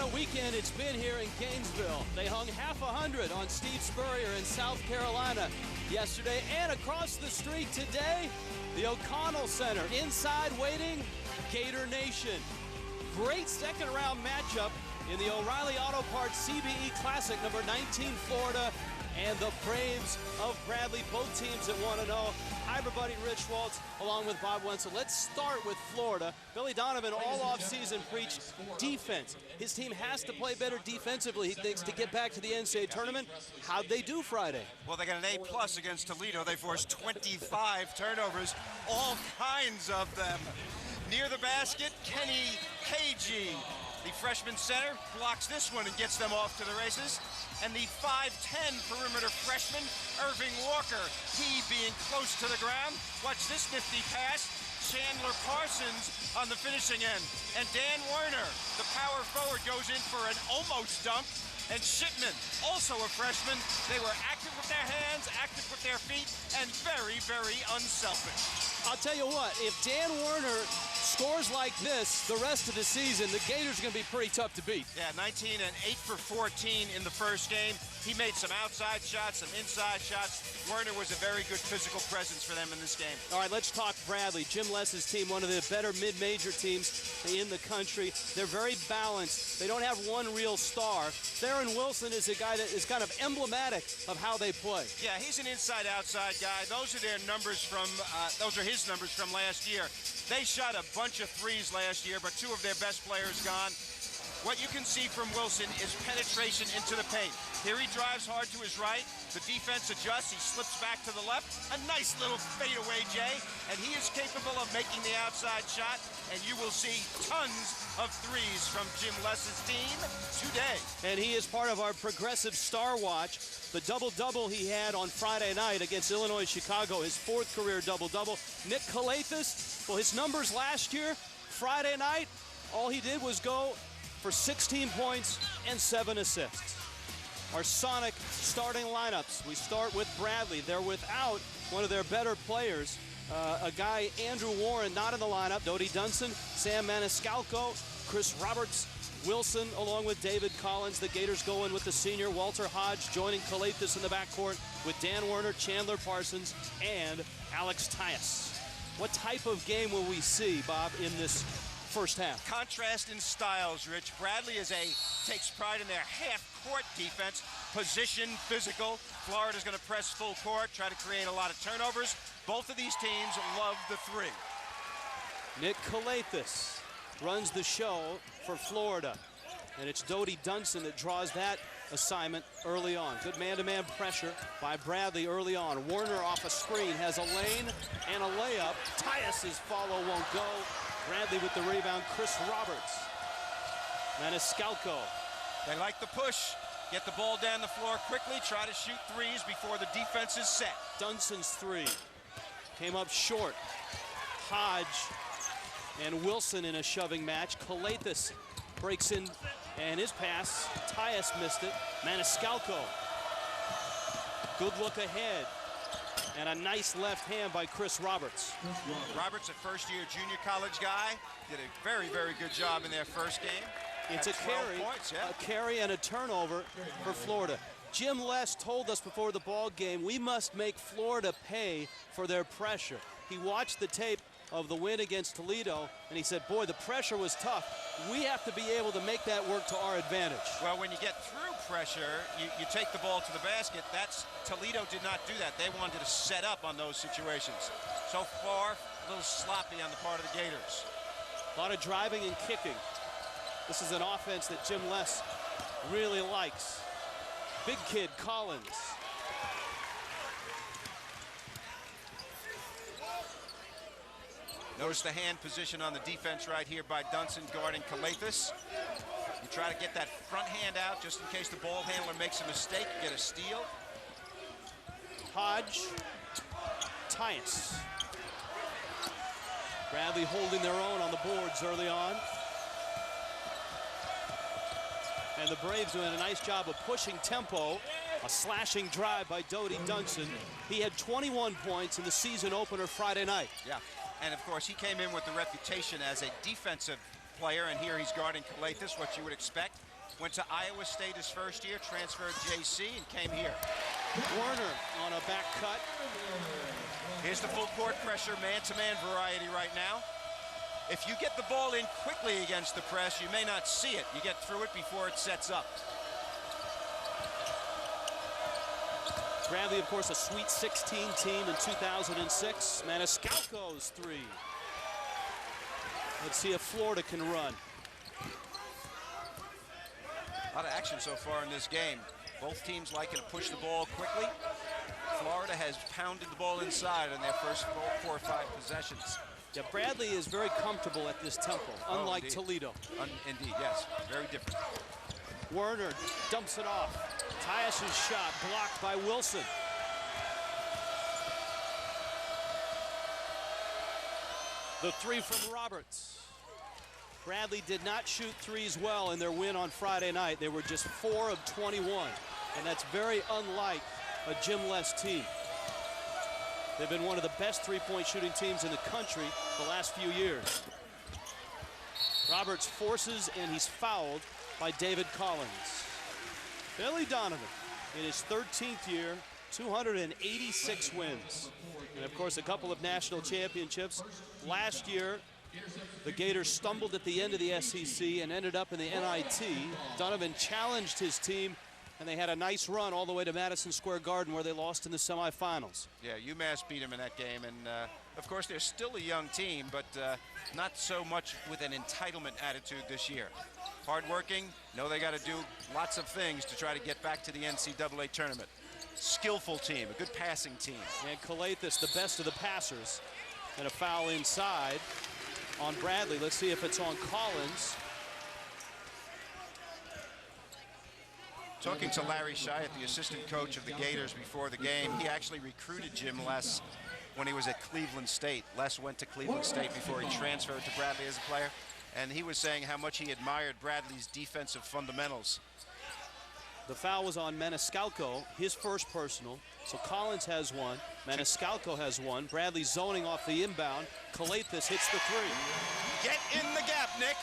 a weekend it's been here in Gainesville. They hung half 100 on Steve Spurrier in South Carolina yesterday, and across the street today, the O'Connell Center. Inside waiting, Gator Nation. Great second round matchup in the O'Reilly Auto Parts CBE Classic, number 19 Florida and the Braves of Bradley, both teams that want to know. Hi everybody, Rich Waltz along with Bob Wenzel. Let's start with Florida. Billy Donovan all offseason preached defense. His team has to play better defensively, he thinks, to get back to the NCAA tournament. How'd they do Friday? Well, they got an A+ against Toledo. They forced 25 turnovers, all kinds of them. Near the basket, Kenny KG, the freshman center, blocks this one and gets them off to the races. And the 5'10" perimeter freshman, Irving Walker, he being close to the ground. Watch this nifty pass. Chandler Parsons on the finishing end. And Dan Werner, the power forward, goes in for an almost dunk. And Shipman, also a freshman. They were active with their hands, active with their feet, and very, very unselfish. I'll tell you what, if Dan Werner scores like this the rest of the season, the Gators are going to be pretty tough to beat. Yeah, 19 and 8 for 14 in the first game. He made some outside shots, some inside shots. Werner was a very good physical presence for them in this game. All right, let's talk Bradley. Jim Less's team, one of the better mid-major teams in the country. They're very balanced. They don't have one real star. Theron Wilson is a guy that is kind of emblematic of how they play. Yeah, he's an inside-outside guy. Those are their numbers from, those are his numbers from last year. They shot a bunch of threes last year, but two of their best players gone. What you can see from Wilson is penetration into the paint. Here he drives hard to his right. The defense adjusts. He slips back to the left. A nice little fadeaway, Jay. And he is capable of making the outside shot. And you will see tons of threes from Jim Less's team today. And he is part of our progressive Star Watch. The double-double he had on Friday night against Illinois Chicago, his fourth career double-double. Nick Calathis, well, his numbers last year, Friday night, all he did was go for 16 points and 7 assists. Our Sonic starting lineups. We start with Bradley. They're without one of their better players, a guy, Andrew Warren, not in the lineup. Dodie Dunson, Sam Maniscalco, Chris Roberts, Wilson, along with David Collins. The Gators go in with the senior Walter Hodge, joining Calathis in the backcourt with Dan Werner, Chandler Parsons, and Alex Tyus. What type of game will we see, Bob, in this first half? Contrast in styles, Rich. Bradley takes pride in their half-court defense, position, physical. Florida's going to press full court, try to create a lot of turnovers. Both of these teams love the three. Nick Calathis runs the show for Florida, and it's Dodie Dunson that draws that assignment early on. Good man-to-man pressure by Bradley early on. Warner off a screen, has a lane and a layup. Tyus's follow won't go. Bradley with the rebound, Chris Roberts. Maniscalco. They like the push. Get the ball down the floor quickly, try to shoot threes before the defense is set. Dunson's three came up short. Hodge and Wilson in a shoving match. Calathis breaks in, and his pass, Tyus missed it. Maniscalco. Good look ahead. And a nice left hand by Chris Roberts. Roberts, a first-year junior college guy, did a very, very good job in their first game. It's a carry and a turnover for Florida. Jim Les told us before the ball game, we must make Florida pay for their pressure. He watched the tape of the win against Toledo, and he said, boy, the pressure was tough. We have to be able to make that work to our advantage. Well, when you get through pressure, you take the ball to the basket. Toledo did not do that. They wanted to set up on those situations. So far, a little sloppy on the part of the Gators. A lot of driving and kicking. This is an offense that Jim Les really likes. Big kid Collins. Notice the hand position on the defense right here by Dunson guarding Calathis. You try to get that front hand out just in case the ball handler makes a mistake, get a steal. Hodge, Tyus. Bradley holding their own on the boards early on. And the Braves doing a nice job of pushing tempo. A slashing drive by Dodie Dunson. He had 21 points in the season opener Friday night. Yeah, and of course he came in with the reputation as a defensive player, and here he's guarding Calathis, what you would expect. Went to Iowa State his first year, transferred JC, and came here. Werner on a back cut. Here's the full court pressure, man-to-man variety right now. If you get the ball in quickly against the press, you may not see it. You get through it before it sets up. Bradley, of course, a Sweet 16 team in 2006. Maniscalco's three. Let's see if Florida can run. A lot of action so far in this game. Both teams liking to push the ball quickly. Florida has pounded the ball inside in their first 4 or 5 possessions. Yeah, Bradley is very comfortable at this tempo, unlike Toledo. Indeed, yes, very different. Werner dumps it off. Tyus' shot blocked by Wilson. The three from Roberts. Bradley did not shoot threes well in their win on Friday night. They were just 4 of 21, and that's very unlike a Jim Les team. They've been one of the best three-point shooting teams in the country the last few years. Roberts forces, and he's fouled by David Collins. Billy Donovan, in his 13th year, 286 wins. And, of course, a couple of national championships. Last year, the Gators stumbled at the end of the SEC and ended up in the NIT. Donovan challenged his team, and they had a nice run all the way to Madison Square Garden, where they lost in the semifinals. Yeah, UMass beat him in that game, and of course they're still a young team, but not so much with an entitlement attitude this year. Hardworking, know they got to do lots of things to try to get back to the NCAA tournament. Skillful team, a good passing team. And Calathis, the best of the passers, and a foul inside on Bradley. Let's see if it's on Collins. Talking to Larry Shyatt, the assistant coach of the Gators before the game, he actually recruited Jim Les when he was at Cleveland State. Les went to Cleveland State before he transferred to Bradley as a player, and he was saying how much he admired Bradley's defensive fundamentals. The foul was on Maniscalco, his first personal. So Collins has one, Maniscalco has one. Bradley zoning off the inbound. Calathis hits the three. Get in the gap, Nick.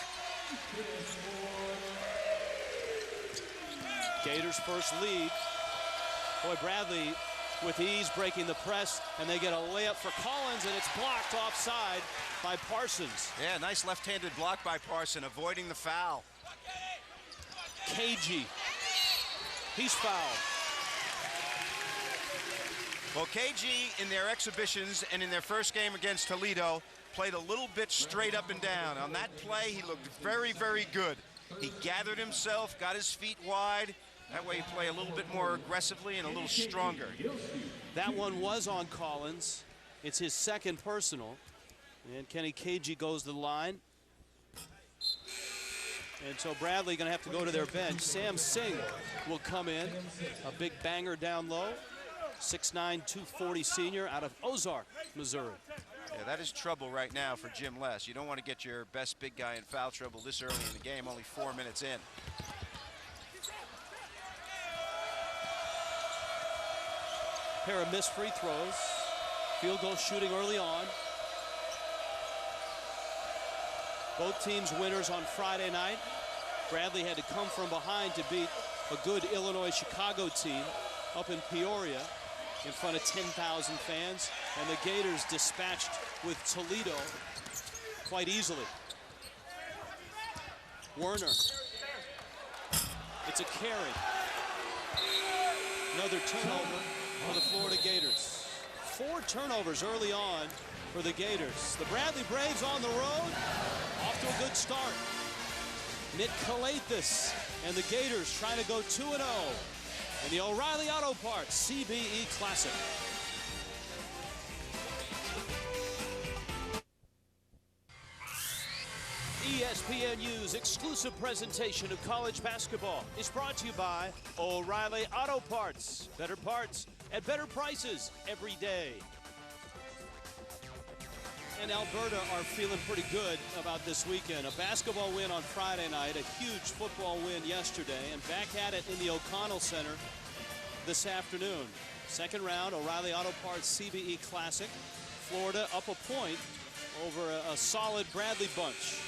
Gators' first lead. Boy, Bradley with ease breaking the press, and they get a layup for Collins, and it's blocked offside by Parsons. Yeah, nice left-handed block by Parson, avoiding the foul. KG, he's fouled. Well, KG in their exhibitions and in their first game against Toledo played a little bit straight up and down. On that play, he looked very, very good. He gathered himself, got his feet wide. That way you play a little bit more aggressively and a little stronger. That one was on Collins. It's his second personal. And Kenny KG goes to the line. And so Bradley going to have to go to their bench. Sam Singh will come in. A big banger down low. 6'9", 240 senior out of Ozark, Missouri. Yeah, that is trouble right now for Jim Les. You don't want to get your best big guy in foul trouble this early in the game, only 4 minutes in. Pair of missed free throws. Field goal shooting early on. Both teams winners on Friday night. Bradley had to come from behind to beat a good Illinois-Chicago team up in Peoria in front of 10,000 fans. And the Gators dispatched with Toledo quite easily. Werner. It's a carry. Another turnover for the Florida Gators. 4 turnovers early on for the Gators. The Bradley Braves on the road, off to a good start. Nick Calathis and the Gators trying to go 2-0 in the O'Reilly Auto Parts CBE Classic. ESPNU's exclusive presentation of college basketball is brought to you by O'Reilly Auto Parts. Better parts at better prices every day. And Alberta are feeling pretty good about this weekend. A basketball win on Friday night, a huge football win yesterday, and back at it in the O'Connell Center this afternoon. Second round, O'Reilly Auto Parts CBE Classic. Florida up a point over a solid Bradley bunch.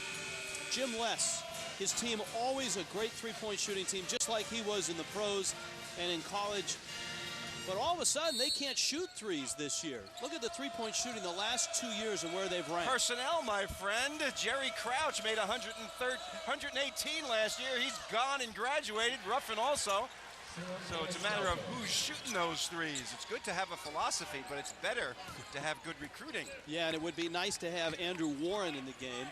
Jim Les His team always a great three-point shooting team, just like he was in the pros and in college. But all of a sudden, they can't shoot threes this year. Look at the three-point shooting the last 2 years and where they've ranked. Personnel, my friend. Jerry Crouch made 118 last year. He's gone and graduated. Ruffin also. So it's a matter of who's shooting those threes. It's good to have a philosophy, but it's better to have good recruiting. Yeah, and it would be nice to have Andrew Warren in the game.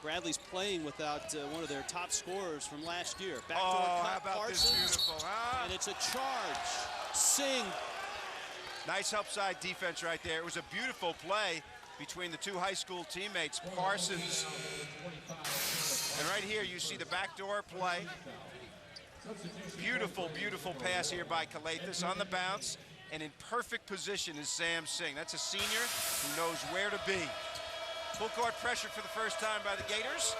Bradley's playing without one of their top scorers from last year. Backdoor cut, how about Parsons, this beautiful, huh? and it's a charge. Singh. Nice upside defense right there. It was a beautiful play between the two high school teammates, Parsons. And right here you see the backdoor play. Beautiful, beautiful pass here by Calathis on the bounce. And in perfect position is Sam Singh. That's a senior who knows where to be. Full court pressure for the first time by the Gators.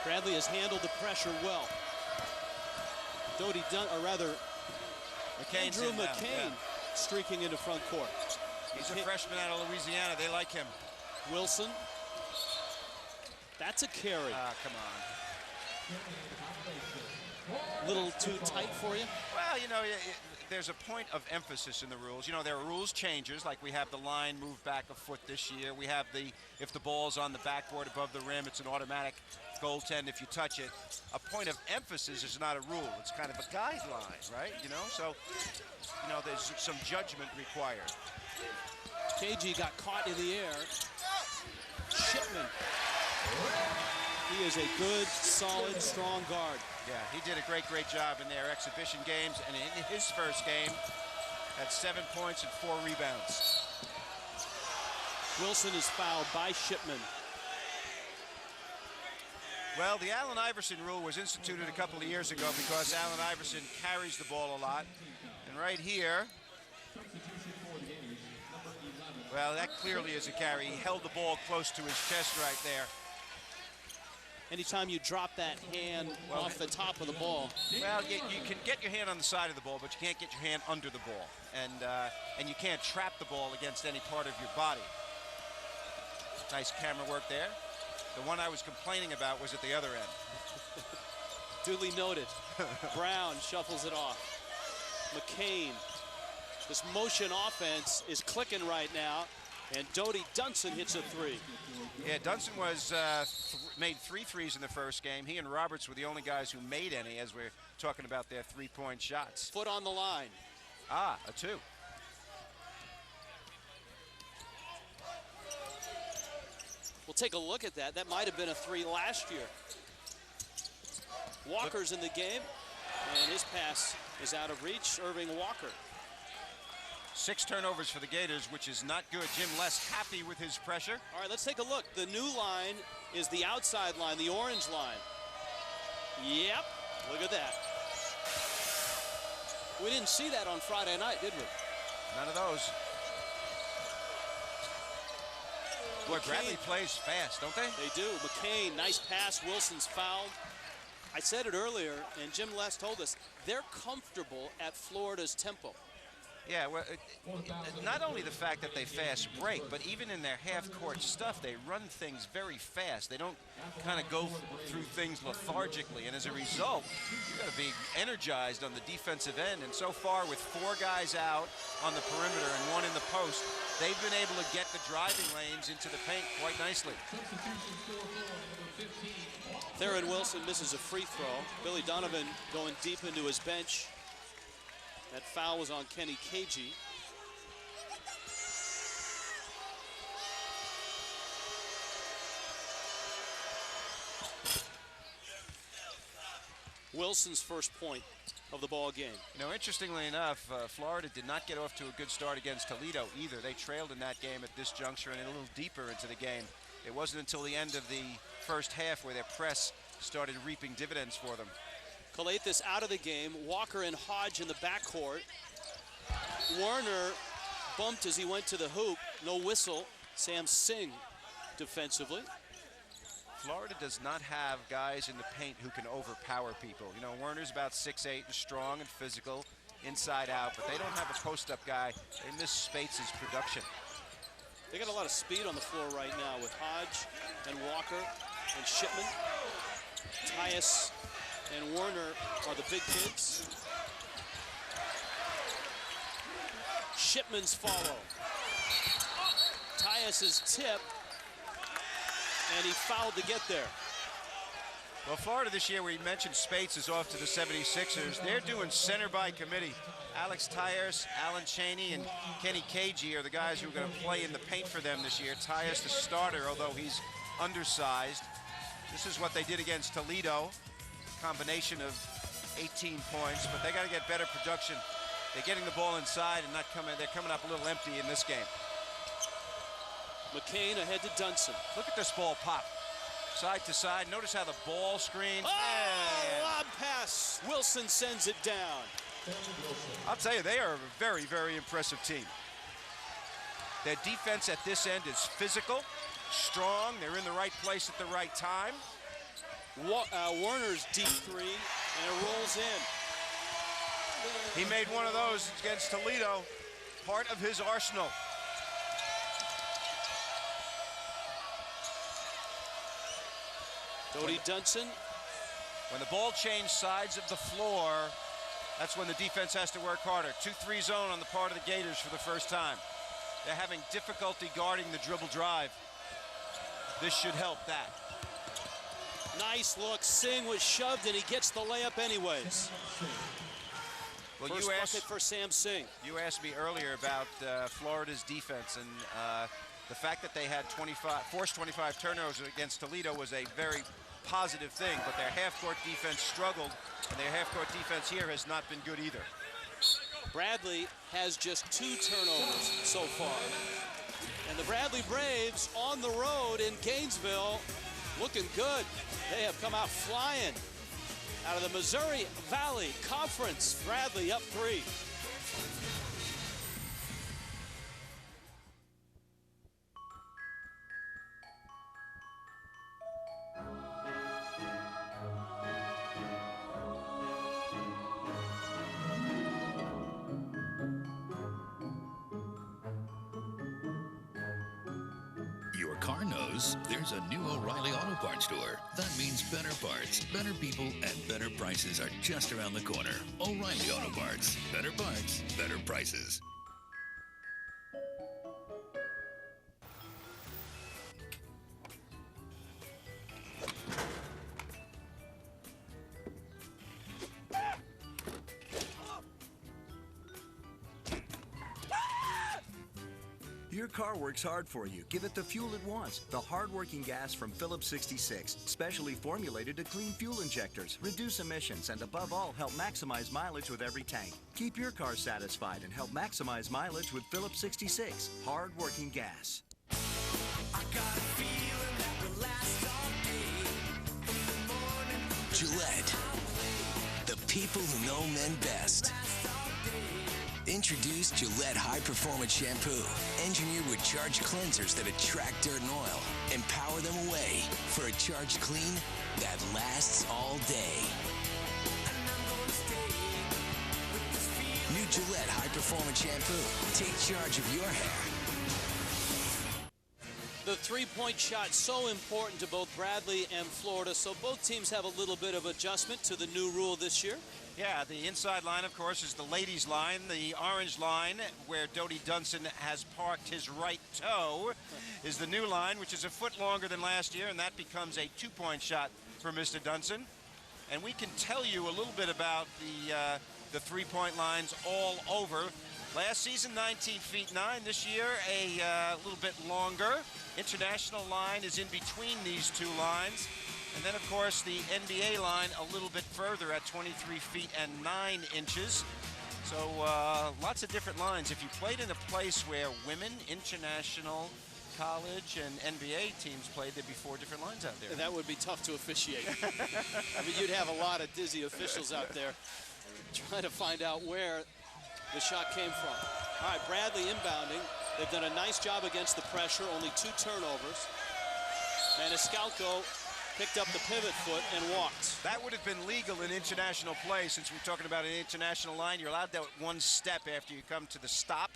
Bradley has handled the pressure well. Andrew McCain streaking into front court. He's a freshman out of Louisiana. They like him. Wilson. That's a carry. Come on. Little too tight for you? Well, you know, there's a point of emphasis in the rules. You know, there are rules changes, like we have the line move back a foot this year. We have if the ball's on the backboard above the rim, it's an automatic goaltend if you touch it. A point of emphasis is not a rule. It's kind of a guideline, right? You know, so, you know, there's some judgment required. KG got caught in the air. Shipman. He is a good, solid, strong guard. Yeah, he did a great job in their exhibition games, and in his first game, had 7 points and 4 rebounds. Wilson is fouled by Shipman. Well, the Allen Iverson rule was instituted a couple of years ago because Allen Iverson carries the ball a lot. And right here, well, that clearly is a carry. He held the ball close to his chest right there. Anytime you drop that hand off the top of the ball. Well, you can get your hand on the side of the ball, but you can't get your hand under the ball. And you can't trap the ball against any part of your body. Nice camera work there. The one I was complaining about was at the other end. Duly noted. Brown shuffles it off. McCain. This motion offense is clicking right now. And Dodie Dunson hits a three. Yeah, Dunson was made 3 threes in the first game. He and Roberts were the only guys who made any as we're talking about their three-point shots. Foot on the line. A 2. We'll take a look at that. That might have been a 3 last year. Walker's in the game, and his pass is out of reach. Irving Walker. 6 turnovers for the Gators, which is not good. Jim less happy with his pressure. All right, let's take a look. The new line is the outside line, the orange line. Yep, look at that. We didn't see that on Friday night, did we? None of those. Boy, McCain, Bradley plays fast, don't they? They do. McCain, nice pass. Wilson's fouled. I said it earlier, and Jim Les told us, they're comfortable at Florida's tempo. Yeah, well, not only the fact that they fast break, but even in their half-court stuff, they run things very fast. They don't kind of go through things lethargically, and as a result, you've got to be energized on the defensive end. And so far, with 4 guys out on the perimeter and 1 in the post, they've been able to get the driving lanes into the paint quite nicely. Theron Wilson misses a free throw. Billy Donovan going deep into his bench. That foul was on Kenny KG. Wilson's first point of the ball game. You know, interestingly enough, Florida did not get off to a good start against Toledo either. They trailed in that game at this juncture and a little deeper into the game. It wasn't until the end of the first half where their press started reaping dividends for them. Calathis out of the game. Walker and Hodge in the backcourt. Warner bumped as he went to the hoop. No whistle. Sam Singh defensively. Florida does not have guys in the paint who can overpower people. You know, Werner's about 6'8" and strong and physical, inside out, but they don't have a post-up guy. They miss Spates' production. They got a lot of speed on the floor right now with Hodge and Walker. and Shipman. Tyus and Warner are the big kids. Shipman's follow. Tyus's tip, and he fouled to get there. Well, Florida this year, we mentioned Spates is off to the 76ers. They're doing center by committee. Alex Tyus, Alan Chaney, and Kenny Cagey are the guys who are going to play in the paint for them this year. Tyus, the starter, although he's undersized. This is what they did against Toledo. Combination of 18 points, but they got to get better production. They're getting the ball inside and not coming. They're coming up a little empty in this game. McCain ahead to Dunson. Look at this ball pop. Side to side. Notice how the ball screens. Oh, lob pass. Wilson sends it down. I'll tell you, they are a very, very impressive team. Their defense at this end is physical, strong. They're in the right place at the right time. Warner's deep three, and it rolls in. He made one of those against Toledo, part of his arsenal. Dodie Dunson. When the ball changed sides of the floor, that's when the defense has to work harder. 2-3 zone on the part of the Gators for the first time. They're having difficulty guarding the dribble drive. This should help that. Nice look. Singh was shoved, and he gets the layup anyways. Well, First bucket for Sam Singh. You asked me earlier about Florida's defense, and the fact that they had forced 25 turnovers against Toledo was a very positive thing, but their half-court defense struggled, and their half-court defense here has not been good either. Bradley has just 2 turnovers so far. And the Bradley Braves on the road in Gainesville looking good. They have come out flying out of the Missouri Valley Conference. Bradley up 3. Your car knows there's a new O'Reilly Auto Parts store. That means better parts, better people, and better prices are just around the corner. O'Reilly Auto Parts. Better parts, better prices. Your car works hard for you. Give it the fuel it wants. The hard-working gas from Phillips 66, specially formulated to clean fuel injectors, reduce emissions, and above all, help maximize mileage with every tank. Keep your car satisfied and help maximize mileage with Phillips 66, hard-working gas. I got a feeling that will last all day. From the morning Gillette, the people who know men best. Introduce Gillette High Performance Shampoo, engineered with charged cleansers that attract dirt and oil, empower them away for a charged clean that lasts all day. New Gillette High Performance Shampoo. Take charge of your hair. The three-point shot so important to both Bradley and Florida, so both teams have a little bit of adjustment to the new rule this year. Yeah, the inside line, of course, is the ladies' line. The orange line, where Dodie Dunson has parked his right toe, is the new line, which is a foot longer than last year, and that becomes a two-point shot for Mr. Dunson. And we can tell you a little bit about the three-point lines all over. Last season, 19 feet 9. This year, a little bit longer. International line is in between these two lines. And then, of course, the NBA line a little bit further at 23 feet and 9 inches. So lots of different lines. If you played in a place where women, international, college, and NBA teams played, there'd be 4 different lines out there. That would be tough to officiate. I mean, you'd have a lot of dizzy officials out there trying to find out where the shot came from. All right, Bradley inbounding. They've done a nice job against the pressure, only 2 turnovers. Maniscalco picked up the pivot foot and walked. That would have been legal in international play. Since we're talking about an international line, you're allowed that one step after you come to the stop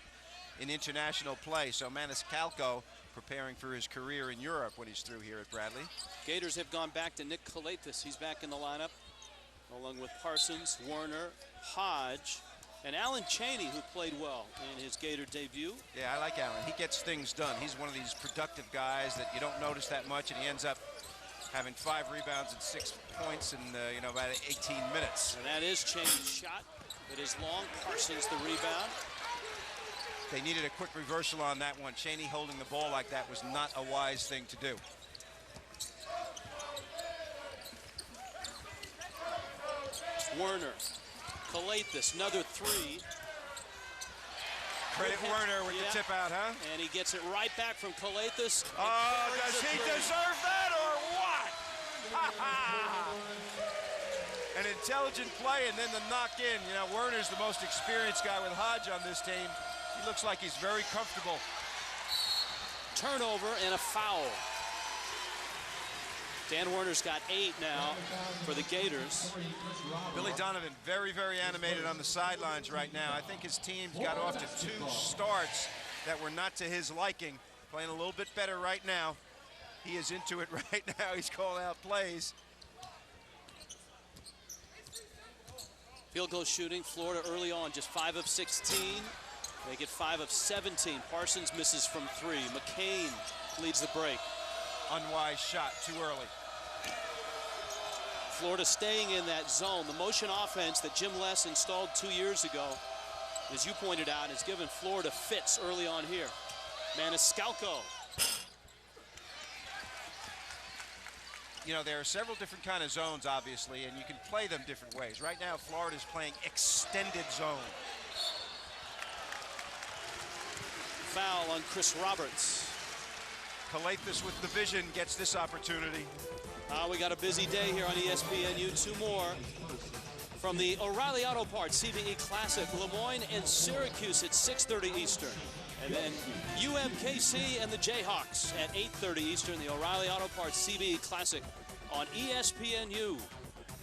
in international play. So Maniscalco preparing for his career in Europe when he's through here at Bradley. Gators have gone back to Nick Kalathis. He's back in the lineup, along with Parsons, Warner, Hodge, and Alan Chaney, who played well in his Gator debut. Yeah, I like Alan. He gets things done. He's one of these productive guys that you don't notice that much, and he ends up having 5 rebounds and 6 points in about 18 minutes. And that is Chaney's shot. It is long. Parsons the rebound. They needed a quick reversal on that one. Chaney holding the ball like that was not a wise thing to do. Werner, Kalathis, another 3. Credit Werner with the tip out, huh? And he gets it right back from Kalathis. Oh, does he deserve that or what? An intelligent play and then the knock in. You know, Werner's the most experienced guy with Hodge on this team. He looks like he's very comfortable. Turnover and a foul. Dan Werner's got 8 now for the Gators. Billy Donovan very, very animated on the sidelines right now. I think his team got off to 2 starts that were not to his liking. Playing a little bit better right now. He is into it right now. He's calling out plays. Field goal shooting, Florida early on, just 5 of 16. They get 5 of 17. Parsons misses from 3. McCain leads the break. Unwise shot, too early. Florida staying in that zone. The motion offense that Jim Les installed 2 years ago, as you pointed out, has given Florida fits early on here. Maniscalco. You know, there are several different kind of zones, obviously, and you can play them different ways. Right now, Florida's playing extended zone. Foul on Chris Roberts. Kalathis with the vision gets this opportunity. We got a busy day here on ESPNU. 2 more from the O'Reilly Auto Parts CBE Classic. Lemoyne and Syracuse at 6:30 Eastern. And then UMKC and the Jayhawks at 8:30 Eastern. The O'Reilly Auto Parts CBE Classic on ESPNU.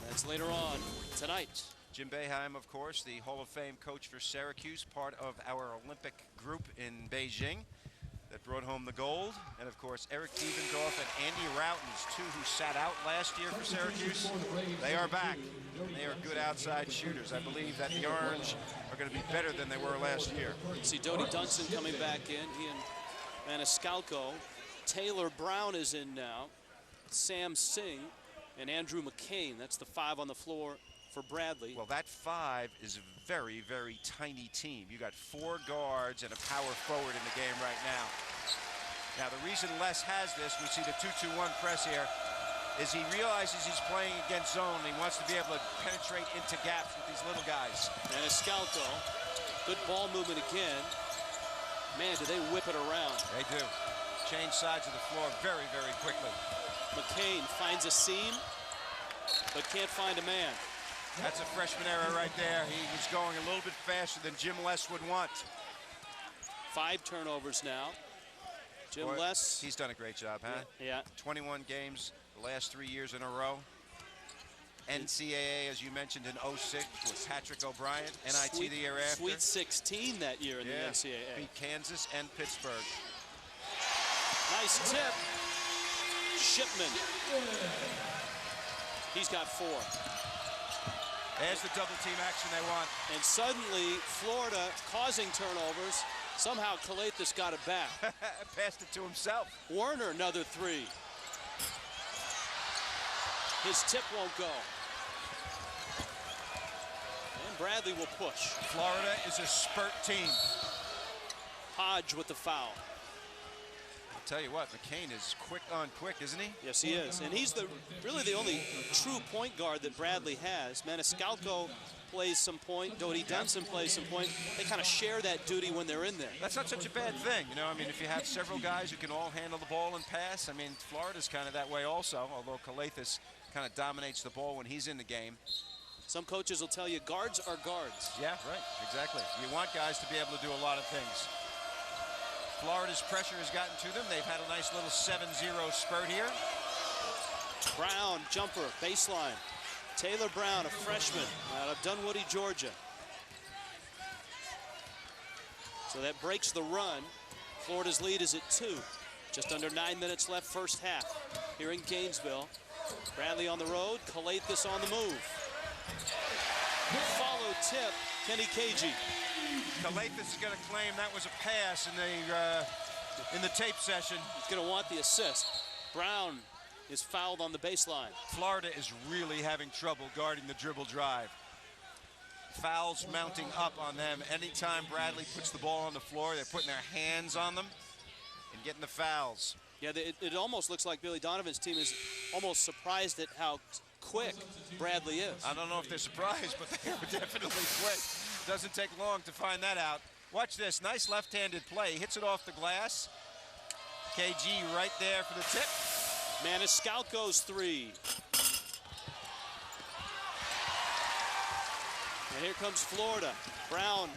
That's later on tonight. Jim Boeheim, of course, the Hall of Fame coach for Syracuse, part of our Olympic group in Beijing that brought home the gold. And, of course, Eric Dievendorf and Andy Routens, 2 who sat out last year for Syracuse. They are back. They are good outside shooters. I believe that the Orange are going to be better than they were last year. You see Dodie Dunson coming back in. He and Maniscalco. Taylor Brown is in now. Sam Singh and Andrew McCain. That's the 5 on the floor for Bradley. Well, that 5 is a very, very tiny team. You got 4 guards and a power forward in the game right now. Now, the reason Les has this, we see the 2-2-1 press here, is he realizes he's playing against zone. He wants to be able to penetrate into gaps with these little guys. Maniscalco, good ball movement again. Man, do they whip it around. They do. Change sides of the floor very, very quickly. McCain finds a seam, but can't find a man. That's a freshman error right there. He was going a little bit faster than Jim Les would want. 5 turnovers now. Jim Boy, Les. He's done a great job, huh? Yeah. 21 games the last 3 years in a row. NCAA, as you mentioned, in 06 with Patrick O'Brien. NIT the year after. Sweet 16 that year in the NCAA. Beat Kansas and Pittsburgh. Nice tip. Shipman. He's got 4. There's the double team action they want. And suddenly, Florida causing turnovers. Somehow, Kalathis got it back. Passed it to himself. Werner, another 3. His tip won't go. And Bradley will push. Florida is a spurt team. Hodge with the foul. I'll tell you what, McCain is quick on quick, isn't he? Yes, he is. And he's really the only true point guard that Bradley has. Maniscalco plays some point. Dodie Dunson plays some point. They kind of share that duty when they're in there. That's not such a bad thing. You know, I mean, if you have several guys who can all handle the ball and pass, I mean, Florida's kind of that way also, although Kalathis kind of dominates the ball when he's in the game. Some coaches will tell you guards are guards. Yeah, right, exactly. You want guys to be able to do a lot of things. Florida's pressure has gotten to them. They've had a nice little 7-0 spurt here. Brown, jumper, baseline. Taylor Brown, a freshman out of Dunwoody, Georgia. So that breaks the run. Florida's lead is at 2. Just under 9 minutes left first half here in Gainesville. Bradley on the road, Calathis on the move. Follow tip, Kenny Cagey. Calathis is going to claim that was a pass in the tape session. He's going to want the assist. Brown is fouled on the baseline. Florida is really having trouble guarding the dribble drive. Fouls mounting up on them. Anytime Bradley puts the ball on the floor, they're putting their hands on them and getting the fouls. Yeah, it almost looks like Billy Donovan's team is almost surprised at how quick Bradley is. I don't know if they're surprised, but they are definitely quick. Doesn't take long to find that out. Watch this, nice left-handed play. Hits it off the glass. KG right there for the tip. Maniscalco's three. And here comes Florida. Brown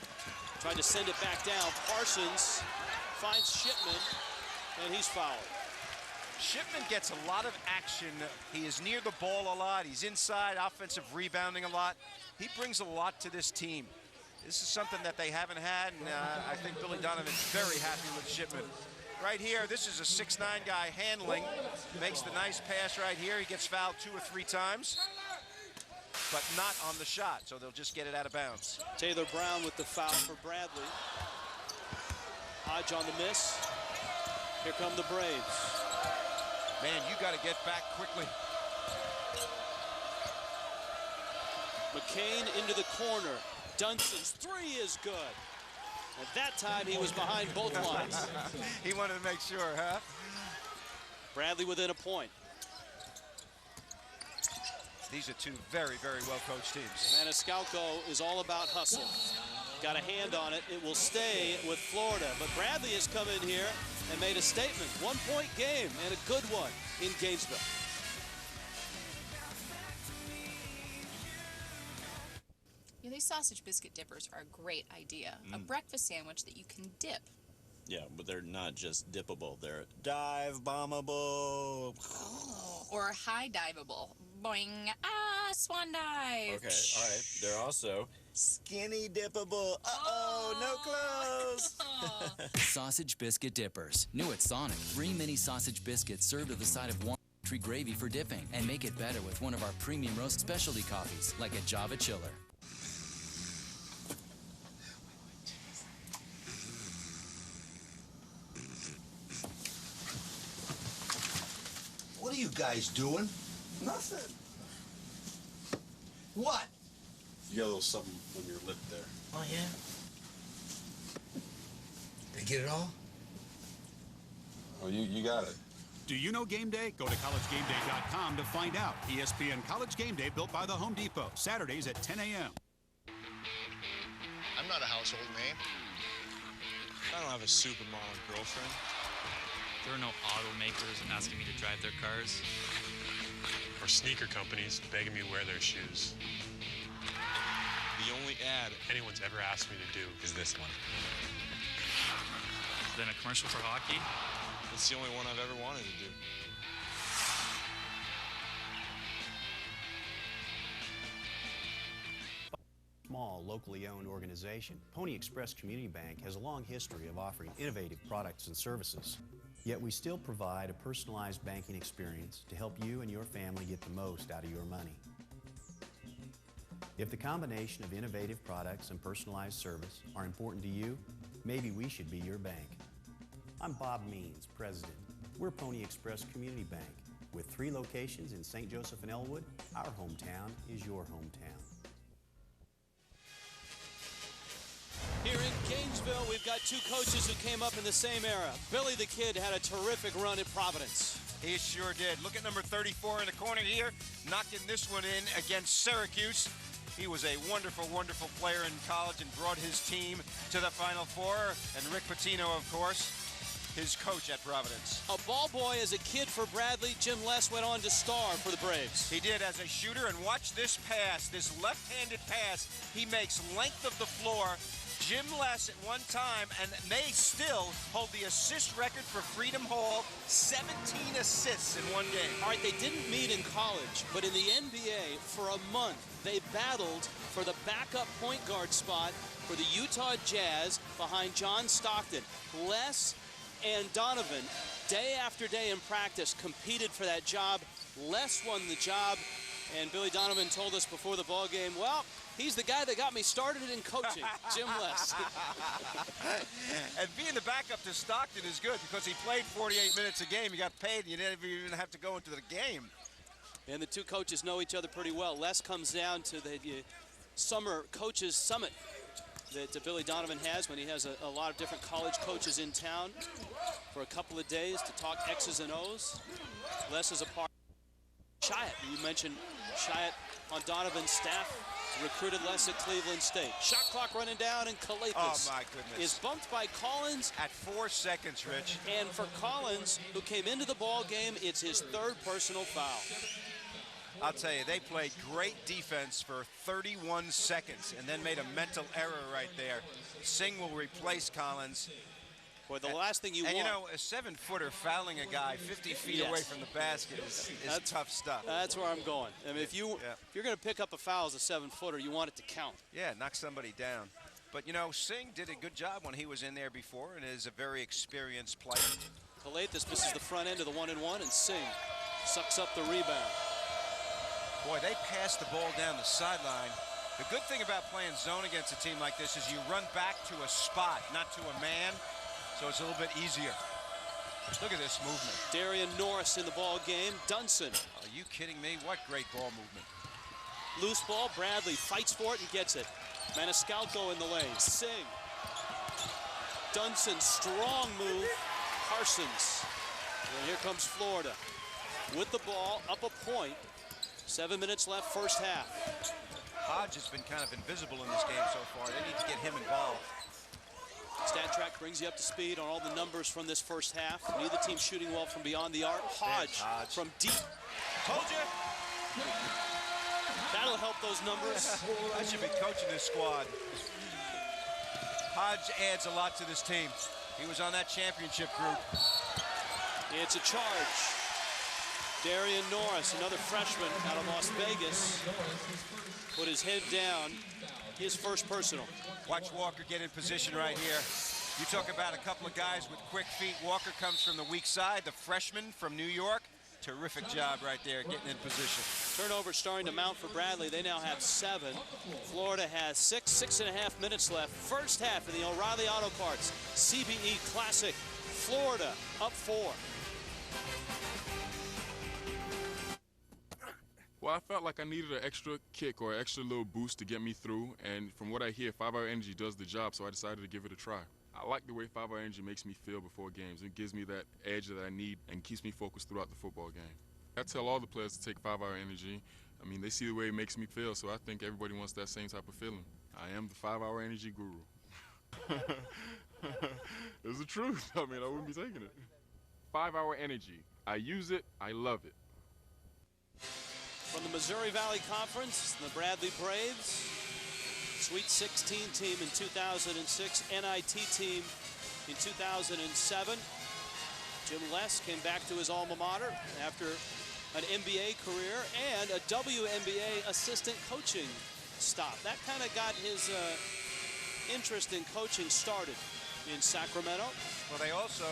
trying to send it back down. Parsons finds Shipman, and he's fouled. Shipman gets a lot of action. He is near the ball a lot. He's inside, offensive rebounding a lot. He brings a lot to this team. This is something that they haven't had, and I think Billy Donovan's very happy with Shipman. Right here, this is a 6'9" guy handling. Makes the nice pass right here. He gets fouled 2 or 3 times, but not on the shot, so they'll just get it out of bounds. Taylor Brown with the foul for Bradley. Hodge on the miss. Here come the Braves. Man, you got to get back quickly. McCain into the corner. Dunson's three is good. At that time, he was behind both lines. He wanted to make sure, huh? Bradley within a point. These are two very, very well-coached teams. Maniscalco is all about hustle. Got a hand on it. It will stay with Florida. But Bradley has come in here and made a statement. 1-point game, and a good one in Gainesville. You know, these sausage biscuit dippers are a great idea. A breakfast sandwich that you can dip. Yeah, but they're not just dippable. They're dive-bombable. Oh, or high diveable. Boing. Ah, swan dive. Okay, all right. They're also skinny dippable. Uh-oh, no clothes. Sausage biscuit dippers. New at Sonic. 3 mini sausage biscuits served with a side of warm country gravy for dipping. And make it better with one of our premium roast specialty coffees, like a Java Chiller. What are you guys doing? Nothing. What? You got a little something on your lip there. Oh, yeah? Did I get it all? Oh, you got it. Do you know Game Day? Go to collegegameday.com to find out. ESPN College Game Day built by the Home Depot. Saturdays at 10 a.m. I'm not a household name. I don't have a supermodel girlfriend. There are no automakers asking me to drive their cars. Or sneaker companies begging me to wear their shoes. The only ad anyone's ever asked me to do is this one. Then a commercial for hockey? It's the only one I've ever wanted to do. Small, locally owned organization, Pony Express Community Bank has a long history of offering innovative products and services. Yet we still provide a personalized banking experience to help you and your family get the most out of your money. If the combination of innovative products and personalized service are important to you, maybe we should be your bank. I'm Bob Means, President. We're Pony Express Community Bank. With 3 locations in St. Joseph and Elwood, our hometown is your hometown. Here in Gainesville, we've got 2 coaches who came up in the same era. Billy the Kid had a terrific run at Providence. He sure did. Look at number 34 in the corner here, knocking this one in against Syracuse. He was a wonderful, wonderful player in college and brought his team to the Final Four. And Rick Pitino, of course, his coach at Providence. A ball boy as a kid for Bradley. Jim Les went on to star for the Braves. He did as a shooter, and watch this pass, this left-handed pass. He makes length of the floor. Jim Les at one time, and they still hold the assist record for Freedom Hall, 17 assists in one game. All right, they didn't meet in college, but in the NBA, for a month, they battled for the backup point guard spot for the Utah Jazz behind John Stockton. Les and Donovan day after day in practice, competed for that job. Les won the job, and Billy Donovan told us before the ball game, well, he's the guy that got me started in coaching, Jim Les. And being the backup to Stockton is good because he played 48 minutes a game. He got paid, and you didn't even have to go into the game. And the two coaches know each other pretty well. Les comes down to the summer coaches summit that Billy Donovan has when he has a lot of different college coaches in town for a couple of days to talk X's and O's. Les is a part of Chiat. You mentioned Chiat on Donovan's staff. Recruited Les at Cleveland State. Shot clock running down, and Kalathis is bumped by Collins. At 4 seconds, Rich. And for Collins, who came into the ball game, it's his third personal foul. I'll tell you, they played great defense for 31 seconds and then made a mental error right there. Singh will replace Collins. Boy, the last thing you want. And you know, a 7-footer fouling a guy 50 feet away from the basket is tough stuff. That's where I'm going. I mean, if you're going to pick up a foul as a 7-footer, you want it to count. Yeah, knock somebody down. But, you know, Singh did a good job when he was in there before and is a very experienced player. Kalathis misses the front end of the 1-and-1, and Singh sucks up the rebound. Boy, they passed the ball down the sideline. The good thing about playing zone against a team like this is you run back to a spot, not to a man. So it's a little bit easier. Look at this movement. Darian Norris in the ball game. Dunson. Are you kidding me? What great ball movement. Loose ball. Bradley fights for it and gets it. Maniscalco in the lane. Singh. Dunson, strong move. Parsons. And here comes Florida with the ball, up a point. 7 minutes left, first half. Hodge has been kind of invisible in this game so far. They need to get him involved. StatTrack brings you up to speed on all the numbers from this first half. Neither team shooting well from beyond the arc. Hodge from deep. Told you. That'll help those numbers. I should be coaching this squad. Hodge adds a lot to this team. He was on that championship group. It's a charge. Darian Norris, another freshman out of Las Vegas, put his head down. His first personal. Watch Walker get in position right here. You talk about a couple of guys with quick feet. Walker comes from the weak side, the freshman from New York. Terrific job right there, getting in position. Turnover starting to mount for Bradley. They now have 7. Florida has 6.5 minutes left. First half in the O'Reilly Auto Parts CBE Classic. Florida up 4. Well, I felt like I needed an extra kick or an extra little boost to get me through, and from what I hear, 5-Hour Energy does the job, so I decided to give it a try. I like the way 5-Hour Energy makes me feel before games. It gives me that edge that I need and keeps me focused throughout the football game. I tell all the players to take 5-Hour Energy. I mean, they see the way it makes me feel, so I think everybody wants that same type of feeling. I am the 5-Hour Energy guru. It's the truth. I mean, I wouldn't be taking it. 5-Hour Energy. I use it. I love it. From the Missouri Valley Conference, the Bradley Braves, Sweet 16 team in 2006, NIT team in 2007. Jim Les came back to his alma mater after an NBA career and a WNBA assistant coaching stop. That kind of got his interest in coaching started in Sacramento. Well, they also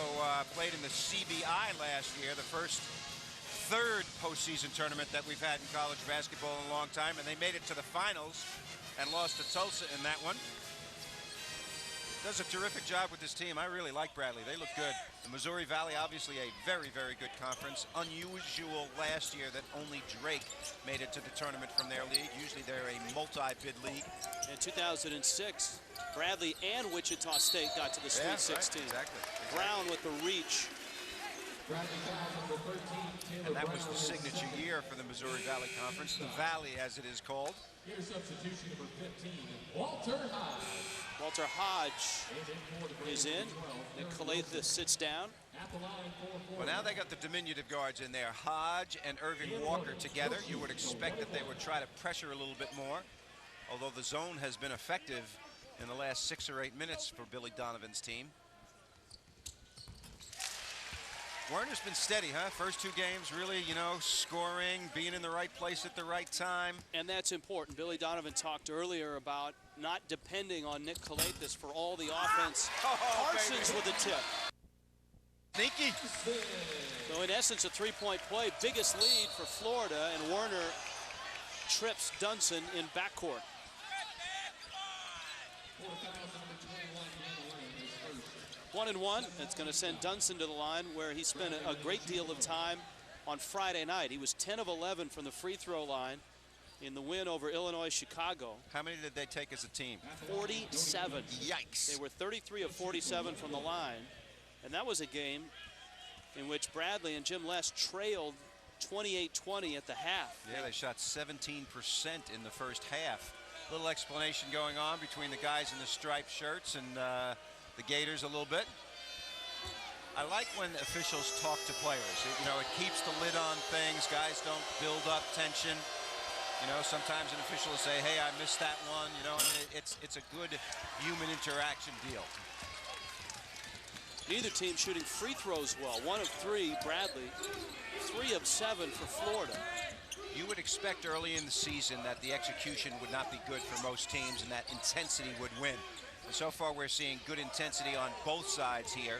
played in the CBI last year, the third postseason tournament that we've had in college basketball in a long time, and they made it to the finals and lost to Tulsa in that one. Does a terrific job with this team. I really like Bradley. They look good. The Missouri Valley, obviously a very, very good conference. Unusual last year that only Drake made it to the tournament from their league. Usually they're a multi-bid league. In 2006, Bradley and Wichita State got to the Sweet 16. Right, exactly. Brown with the reach. And that was the signature year for the Missouri Valley Conference, the Valley as it is called. Here's substitution number 15, Walter Hodge. Walter Hodge is in. Nick Kalathis sits down. Well, now they got the diminutive guards in there. Hodge and Irving Walker together. You would expect that they would try to pressure a little bit more, although the zone has been effective in the last 6 or 8 minutes for Billy Donovan's team. Werner's been steady, huh? First 2 games, really, you know, scoring, being in the right place at the right time. And that's important. Billy Donovan talked earlier about not depending on Nick Kalathis for all the offense. Parsons with a tip. Sneaky. So in essence, a three-point play, biggest lead for Florida, and Werner trips Dunson in backcourt. 1-1. It's going to send Dunson to the line, where he spent a great deal of time on Friday night. He was 10 of 11 from the free throw line in the win over Illinois Chicago. How many did they take as a team? 47. Yikes. They were 33 of 47 from the line. And that was a game in which Bradley and Jim Les trailed 28-20 at the half. Yeah, they shot 17% in the first half. Little explanation going on between the guys in the striped shirts and the Gators a little bit. I like when officials talk to players. You know, it keeps the lid on things. Guys don't build up tension. You know, sometimes an official will say, hey, I missed that one. You know, and it's a good human interaction deal. Neither team shooting free throws well. 1 of 3, Bradley. 3 of 7 for Florida. You would expect early in the season that the execution would not be good for most teams and that intensity would win. And so far we're seeing good intensity on both sides here.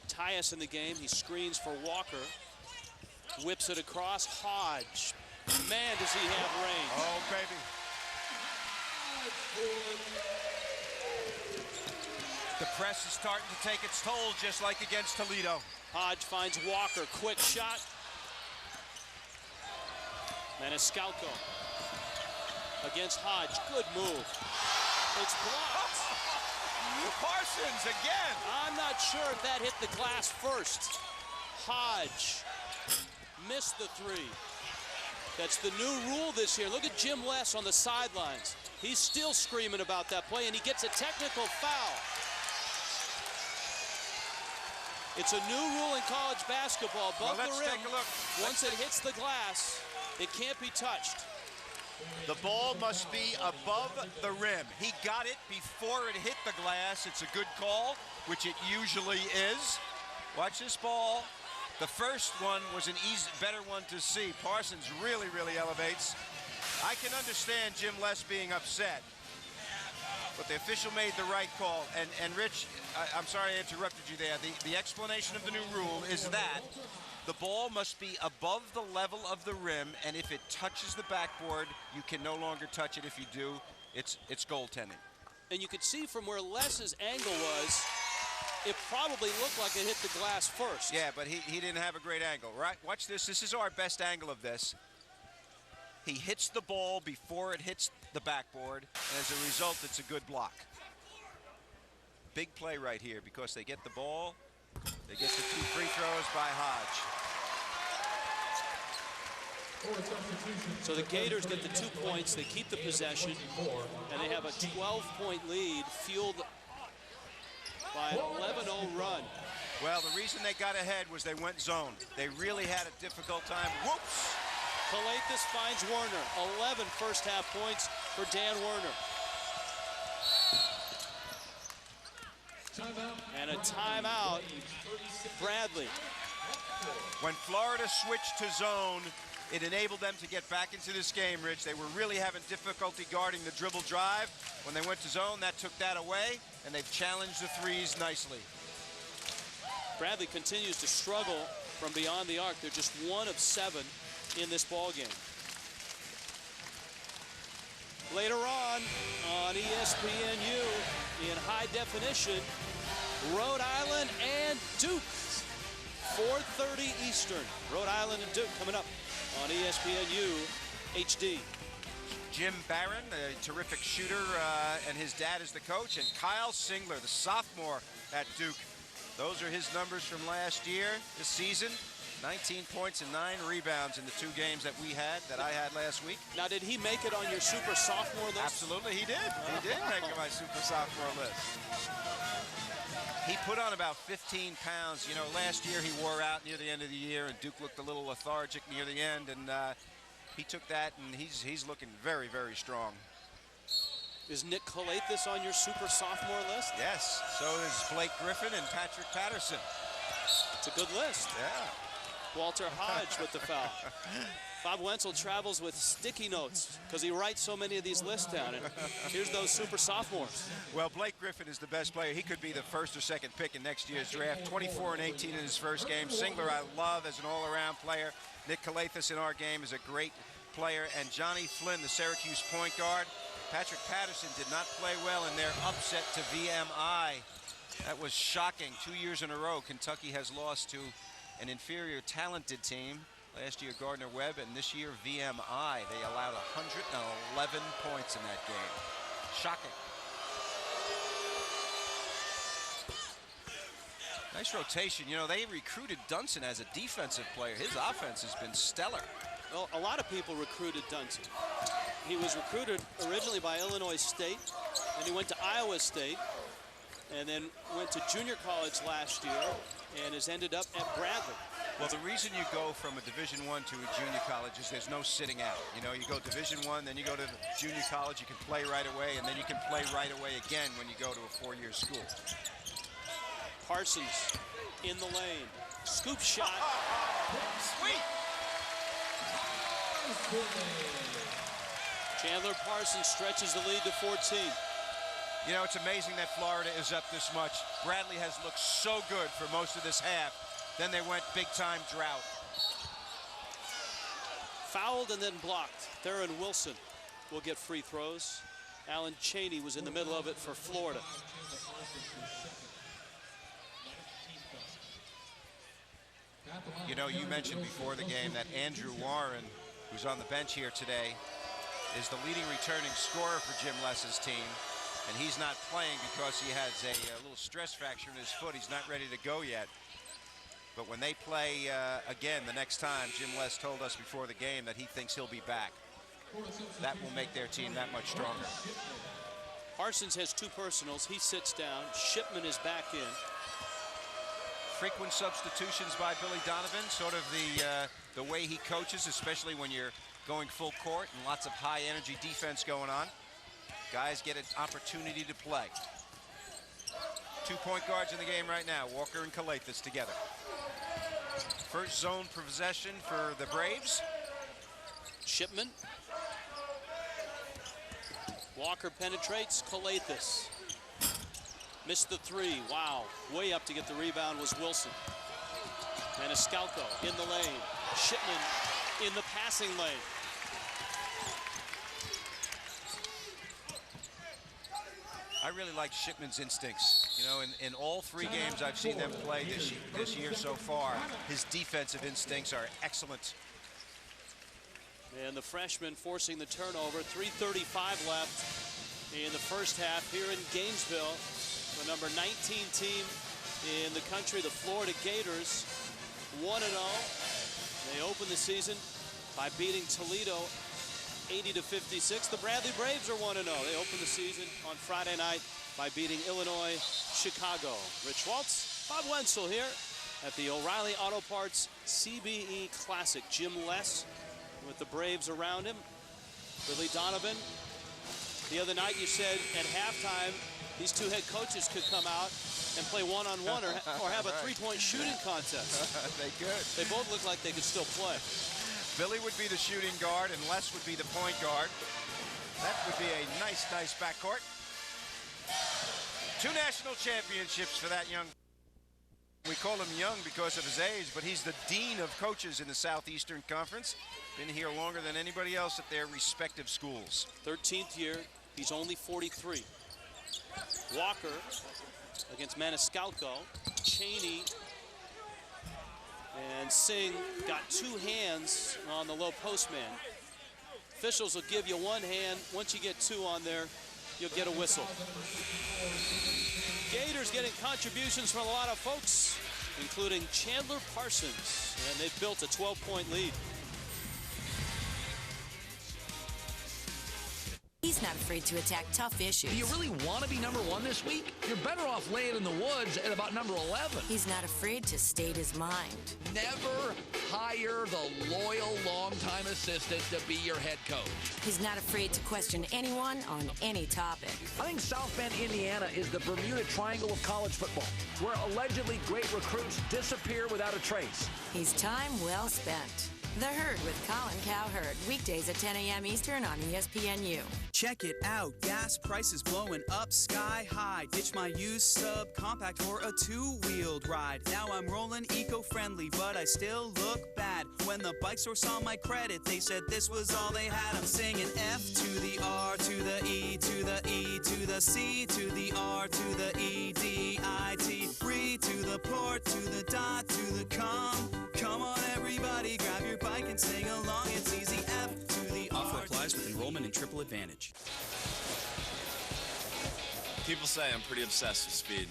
Tyus in the game. He screens for Walker. Whips it across. Hodge. Man, does he have range. Oh, baby. The press is starting to take its toll, just like against Toledo. Hodge finds Walker. Quick shot. Maniscalco against Hodge. Good move. It's blocked. Parsons again. I'm not sure if that hit the glass first. Hodge missed the 3. That's the new rule this year. Look at Jim Les on the sidelines. He's still screaming about that play, and he gets a technical foul. It's a new rule in college basketball. Above the rim, take a look. Once it hits the glass, it can't be touched. The ball must be above the rim. He got it before it hit the glass. It's a good call, which it usually is. Watch this ball. The first one was an better one to see. Parsons really, really elevates. I can understand Jim Les being upset, but the official made the right call. And Rich, I'm sorry I interrupted you there. The explanation of the new rule is that the ball must be above the level of the rim, and if it touches the backboard, you can no longer touch it. If you do, it's goaltending. And you could see from where Les's angle was, it probably looked like it hit the glass first. Yeah, but he didn't have a great angle, right? Watch this. This is our best angle of this. He hits the ball before it hits the backboard, and as a result, it's a good block. Big play right here because they get the ball. They get the 2 free throws by Hodge. So the Gators get the 2 points. They keep the possession, and they have a 12-point lead fueled by an 11-0 run. Well, the reason they got ahead was they went zone. They really had a difficult time. Whoops! Kalathis finds Werner. 11 first-half points for Dan Werner. And a timeout, Bradley. When Florida switched to zone, it enabled them to get back into this game, Rich. They were really having difficulty guarding the dribble drive. When they went to zone, that took that away, and they've challenged the threes nicely. Bradley continues to struggle from beyond the arc. They're just 1 of 7 in this ball game. Later on ESPNU in high definition, Rhode Island and Duke. 4:30 Eastern. Rhode Island and Duke coming up on ESPNU HD. Jim Barron, a terrific shooter, and his dad is the coach, and Kyle Singler, the sophomore at Duke. Those are his numbers from last year, this season. 19 points and 9 rebounds in the 2 games that I had last week. Now, did he make it on your super sophomore list? Absolutely, he did. He did make it on my super sophomore list. He put on about 15 pounds. You know, last year he wore out near the end of the year, and Duke looked a little lethargic near the end, and he took that, and he's looking very, very strong. Is Nick Kalathis on your super sophomore list? Yes, so is Blake Griffin and Patrick Patterson. It's a good list. Yeah. Walter Hodge with the foul. Bob Wenzel travels with sticky notes because he writes so many of these lists down. And here's those super sophomores. Well, Blake Griffin is the best player. He could be the first or second pick in next year's draft. 24 and 18 in his first game. Singler I love as an all-around player. Nick Calathis in our game is a great player. And Johnny Flynn, the Syracuse point guard. Patrick Patterson did not play well in their upset to VMI. That was shocking. 2 years in a row, Kentucky has lost to an inferior talented team. Last year, Gardner-Webb, and this year, VMI. They allowed 111 points in that game. Shocking. Nice rotation. You know, they recruited Dunson as a defensive player. His offense has been stellar. Well, a lot of people recruited Dunson. He was recruited originally by Illinois State, and he went to Iowa State, and then went to junior college last year, and has ended up at Bradley. Well, the reason you go from a Division I to a junior college is there's no sitting out. You know, you go Division I, then you go to junior college, you can play right away, and then you can play right away again when you go to a four-year school. Parsons in the lane. Scoop shot. Sweet! Chandler Parsons stretches the lead to 14. You know, it's amazing that Florida is up this much. Bradley has looked so good for most of this half. Then they went big-time drought. Fouled and then blocked. Theron Wilson will get free throws. Alan Chaney was in the middle of it for Florida. You know, you mentioned before the game that Andrew Warren, who's on the bench here today, is the leading returning scorer for Jim Less's team. And he's not playing because he has a little stress fracture in his foot. He's not ready to go yet. But when they play again the next time, Jim Less told us before the game that he thinks he'll be back. That will make their team that much stronger. Parsons has two personals. He sits down. Shipman is back in. Frequent substitutions by Billy Donovan, sort of the way he coaches, especially when you're going full court and lots of high energy defense going on. Guys get an opportunity to play. 2 point guards in the game right now, Walker and Calathis together. First zone possession for the Braves. Shipman. Walker penetrates. Calathis missed the three. Wow. Way up to get the rebound was Wilson. Maniscalco in the lane. Shipman in the passing lane. I really like Shipman's instincts. You know, in all three games I've seen them play this year so far, his defensive instincts are excellent. And the freshman forcing the turnover. 3:35 left in the first half here in Gainesville. The number 19 team in the country, the Florida Gators, 1-0. They open the season by beating Toledo 80-56. The Bradley Braves are 1-0. They open the season on Friday night by beating Illinois Chicago. Rich Waltz, Bob Wenzel here at the O'Reilly Auto Parts CBE Classic. Jim Less with the Braves around him. Billy Donovan. The other night you said at halftime these two head coaches could come out and play one-on-one or have a three-point shooting contest. They could. They both look like they could still play. Billy would be the shooting guard and Les would be the point guard. That would be a nice backcourt. 2 national championships for that young. We call him young because of his age, but he's the dean of coaches in the Southeastern Conference. Been here longer than anybody else at their respective schools. 13th year, he's only 43. Walker against Maniscalco. Chaney and Singh got 2 hands on the low post man. Officials will give you 1 hand. Once you get 2 on there, you'll get a whistle. Gators getting contributions from a lot of folks, including Chandler Parsons, and they've built a 12-point lead. He's not afraid to attack tough issues. Do you really want to be number 1 this week? You're better off laying in the woods at about number 11. He's not afraid to state his mind. Never hire the loyal, long-time assistant to be your head coach. He's not afraid to question anyone on any topic. I think South Bend, Indiana is the Bermuda Triangle of college football, where allegedly great recruits disappear without a trace. He's time well spent. The Herd with Colin Cowherd, weekdays at 10 a.m. Eastern on ESPNU. Check it out, gas prices blowing up sky high. Ditch my used subcompact for a two-wheeled ride. Now I'm rolling eco-friendly, but I still look bad. When the bike store saw my credit, they said this was all they had. I'm singing F to the R to the E to the E to the C to the R to the E D I T. Free to the port to the dot to the com. Come on everybody, grab your bike and sing along. It's easy. F to the R. Offer applies with enrollment in Triple Advantage. People say I'm pretty obsessed with speed.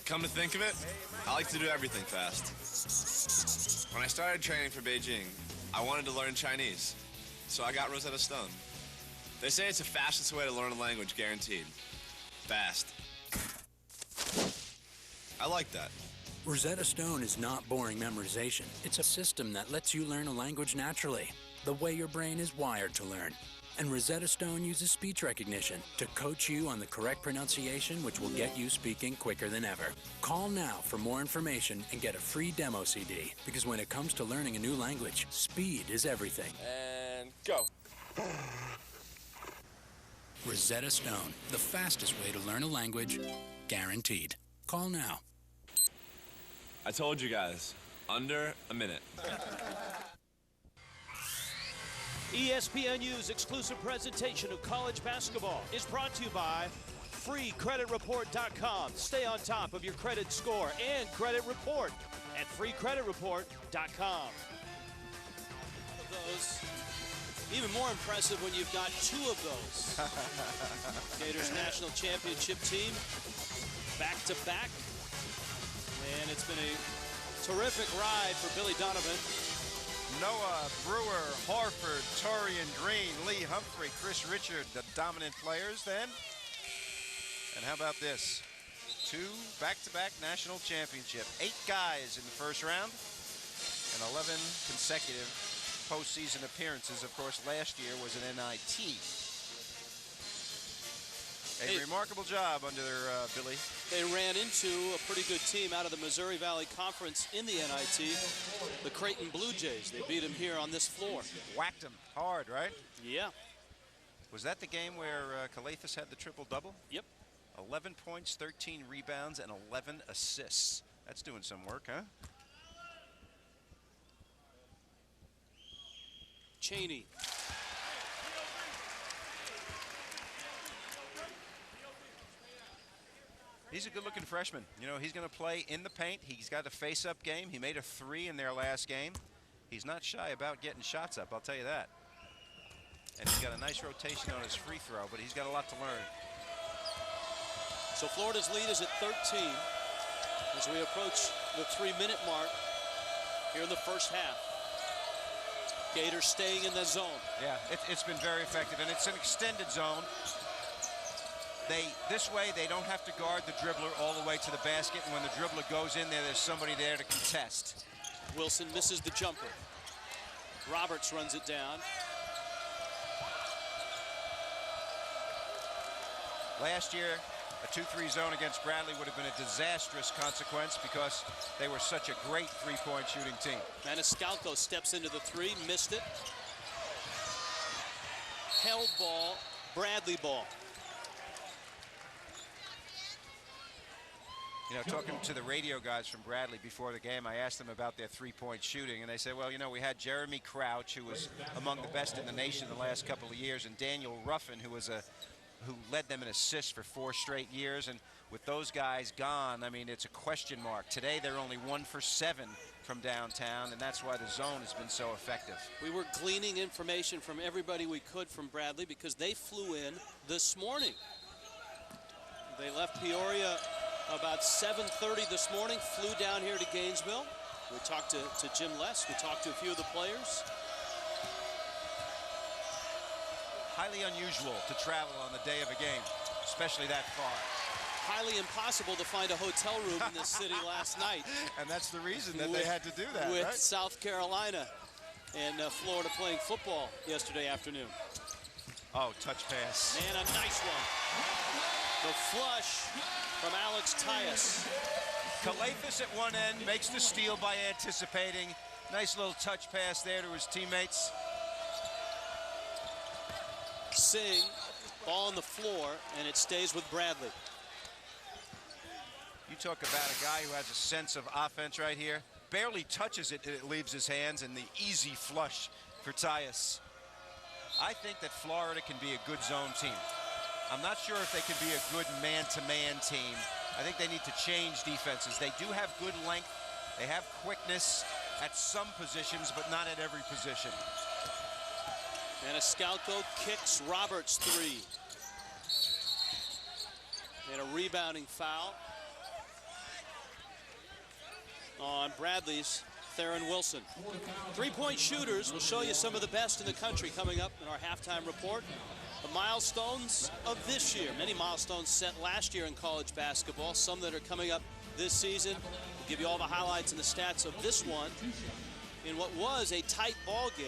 Come to think of it, I like to do everything fast. When I started training for Beijing, I wanted to learn Chinese, so I got Rosetta Stone. They say it's the fastest way to learn a language, guaranteed. Fast. I like that. Rosetta Stone is not boring memorization. It's a system that lets you learn a language naturally, the way your brain is wired to learn. And Rosetta Stone uses speech recognition to coach you on the correct pronunciation, which will get you speaking quicker than ever. Call now for more information and get a free demo CD, because when it comes to learning a new language, speed is everything. And go. Rosetta Stone, the fastest way to learn a language, guaranteed. Call now. I told you guys, under a minute. ESPNU's exclusive presentation of college basketball is brought to you by FreeCreditReport.com. Stay on top of your credit score and credit report at FreeCreditReport.com. Those even more impressive when you've got two of those. Gators national championship team back to back. And it's been a terrific ride for Billy Donovan. Noah, Brewer, Horford, Torian Green, Lee Humphrey, Chris Richard, the dominant players then. And how about this? 2 back-to-back national championship. 8 guys in the first round and 11 consecutive postseason appearances. Of course, last year was an NIT. A remarkable job under Billy. They ran into a pretty good team out of the Missouri Valley Conference in the NIT, the Creighton Blue Jays. They beat them here on this floor. Whacked them hard, right? Yeah. Was that the game where Calathis had the triple-double? Yep. 11 points, 13 rebounds, and 11 assists. That's doing some work, huh? Cheney. He's a good-looking freshman. You know, he's going to play in the paint. He's got a face-up game. He made a 3 in their last game. He's not shy about getting shots up, I'll tell you that. And he's got a nice rotation on his free throw, but he's got a lot to learn. So Florida's lead is at 13 as we approach the 3-minute mark here in the first half. Gators staying in the zone. Yeah, it's been very effective, and it's an extended zone. This way, they don't have to guard the dribbler all the way to the basket, and when the dribbler goes in there, there's somebody there to contest. Wilson misses the jumper. Roberts runs it down. Last year, a 2-3 zone against Bradley would have been a disastrous consequence because they were such a great three-point shooting team. Maniscalco steps into the 3, missed it. Held ball, Bradley ball. You know, talking to the radio guys from Bradley before the game, I asked them about their three-point shooting, and they said, well, you know, we had Jeremy Crouch, who was among the best in the nation the last couple of years, and Daniel Ruffin, who led them in assists for 4 straight years. And with those guys gone, I mean, it's a question mark. Today, they're only 1 for 7 from downtown, and that's why the zone has been so effective. We were gleaning information from everybody we could from Bradley because they flew in this morning. They left Peoria about 7:30 this morning, flew down here to Gainesville. We talked to Jim Less. We talked to a few of the players. Highly unusual to travel on the day of a game, especially that far. Highly impossible to find a hotel room in this city last night. And that's the reason that they had to do that, with right? South Carolina and Florida playing football yesterday afternoon. Oh, touch pass. Man, a nice one. The flush from Alex Tyus. Calafis at one end makes the steal by anticipating. Nice little touch pass there to his teammates. Singh, ball on the floor, and it stays with Bradley. You talk about a guy who has a sense of offense right here. Barely touches it, and it leaves his hands, and the easy flush for Tyus. I think that Florida can be a good zone team. I'm not sure if they can be a good man-to-man team. I think they need to change defenses. They do have good length. They have quickness at some positions, but not at every position. Maniscalco kicks Roberts' three. And a rebounding foul on Bradley's Theron Wilson. Three-point shooters will show you some of the best in the country coming up in our halftime report. The milestones of this year. Many milestones set last year in college basketball, some that are coming up this season. We'll give you all the highlights and the stats of this one in what was a tight ball game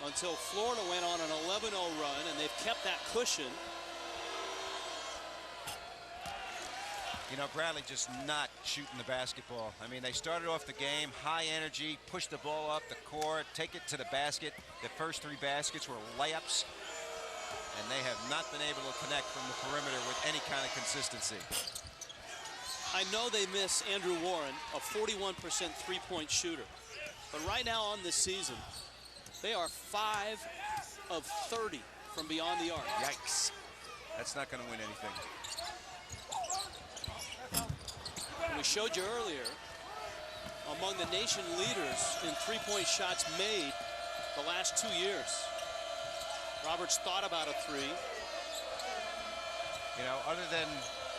until Florida went on an 11-0 run, and they've kept that cushion. You know, Bradley just not shooting the basketball. I mean, they started off the game, high energy, push the ball up the court, take it to the basket. The first three baskets were layups, and they have not been able to connect from the perimeter with any kind of consistency. I know they miss Andrew Warren, a 41% three-point shooter. But right now on this season, they are 5 of 30 from beyond the arc. Yikes. That's not going to win anything. We showed you earlier, among the nation leaders in three-point shots made the last 2 years. Roberts thought about a three. You know, other than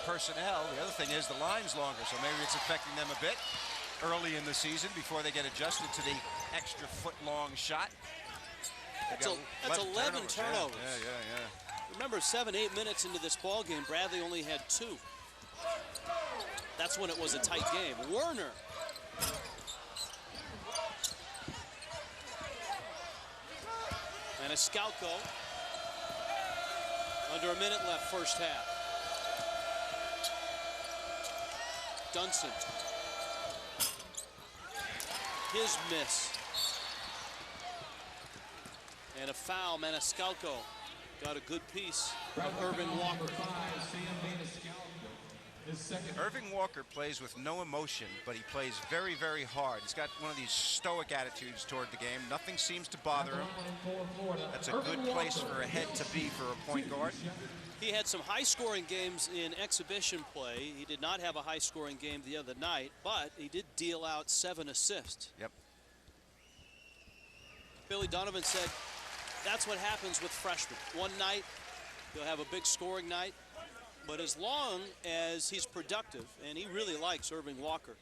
personnel, the other thing is the line's longer, so maybe it's affecting them a bit early in the season before they get adjusted to the extra foot-long shot. That's 11 turnovers. Yeah. Remember, 7-8 minutes into this ball game, Bradley only had 2. That's when it was a tight game. Werner. Maniscalco. Under a minute left, first half. Dunson. His miss. And a foul. Maniscalco got a good piece of Irving Walker. Irving Walker plays with no emotion, but he plays very, very hard. He's got one of these stoic attitudes toward the game. Nothing seems to bother him. That's a good place for a head to be for a point guard. He had some high-scoring games in exhibition play. He did not have a high-scoring game the other night, but he did deal out 7 assists. Yep. Billy Donovan said that's what happens with freshmen. One night, he'll have a big scoring night. But as long as he's productive, and he really likes Irving Walker.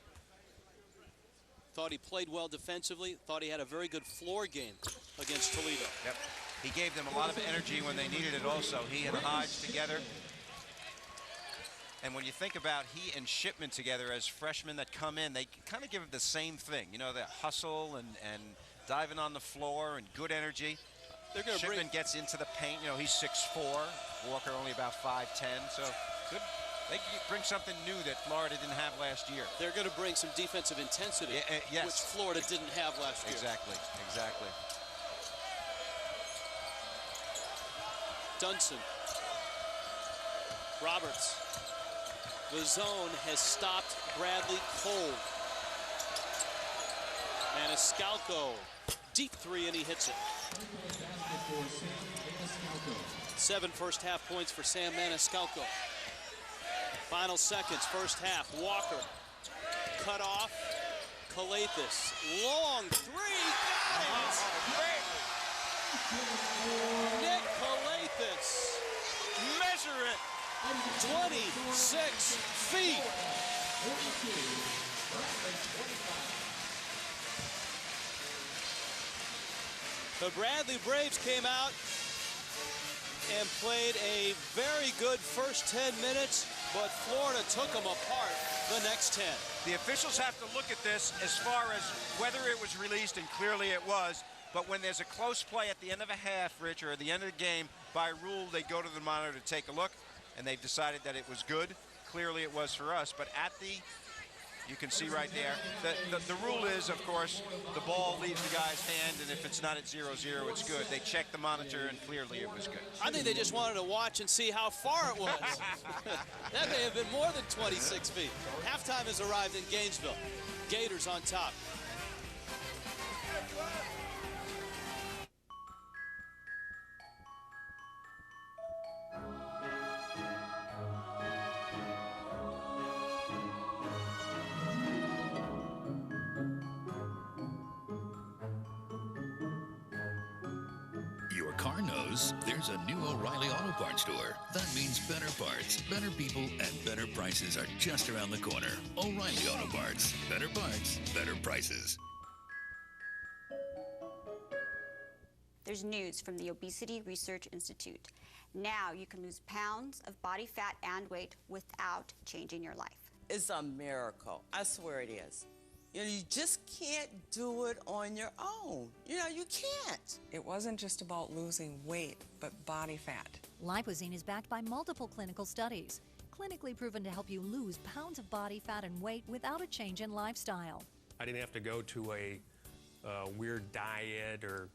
Thought he played well defensively, thought he had a very good floor game against Toledo. Yep. He gave them a lot of energy when they needed it also. He and Hodge together. And when you think about he and Shipman together as freshmen that come in, they kind of give them the same thing. You know, that hustle and diving on the floor and good energy. Shipman gets into the paint. You know, he's 6'4". Walker only about 5'10". So good. They bring something new that Florida didn't have last year. They're going to bring some defensive intensity, yes, which Florida didn't have last year. Exactly. Dunson. Roberts. The zone has stopped Bradley cold. Maniscalco. Deep three, and he hits it. 7 first half points for Sam Maniscalco. Final seconds, first half. Walker. Cut off. Calafis. Long three. Got it. Nick Calafis. Measure it. 26 feet. The Bradley Braves came out and played a very good first 10 minutes, but Florida took them apart the next 10. The officials have to look at this as far as whether it was released, and clearly it was, but when there's a close play at the end of a half, Rich, or at the end of the game, by rule, they go to the monitor to take a look, and they've decided that it was good. Clearly it was for us, but at the You can see right there. The rule is, of course, the ball leaves the guy's hand, and if it's not at 0-0, it's good. They checked the monitor, and clearly it was good. I think they just wanted to watch and see how far it was. That may have been more than 26 feet. Halftime has arrived in Gainesville. Gators on top. Your car knows there's a new O'Reilly Auto Parts store. That means better parts, better people, and better prices are just around the corner. O'Reilly Auto Parts. Better parts, better prices. There's news from the Obesity Research Institute. Now you can lose pounds of body fat and weight without changing your life. It's a miracle. I swear it is. You know, you just can't do it on your own. You know, you can't. It wasn't just about losing weight, but body fat. Lipozene is backed by multiple clinical studies, clinically proven to help you lose pounds of body fat and weight without a change in lifestyle. I didn't have to go to a weird diet or,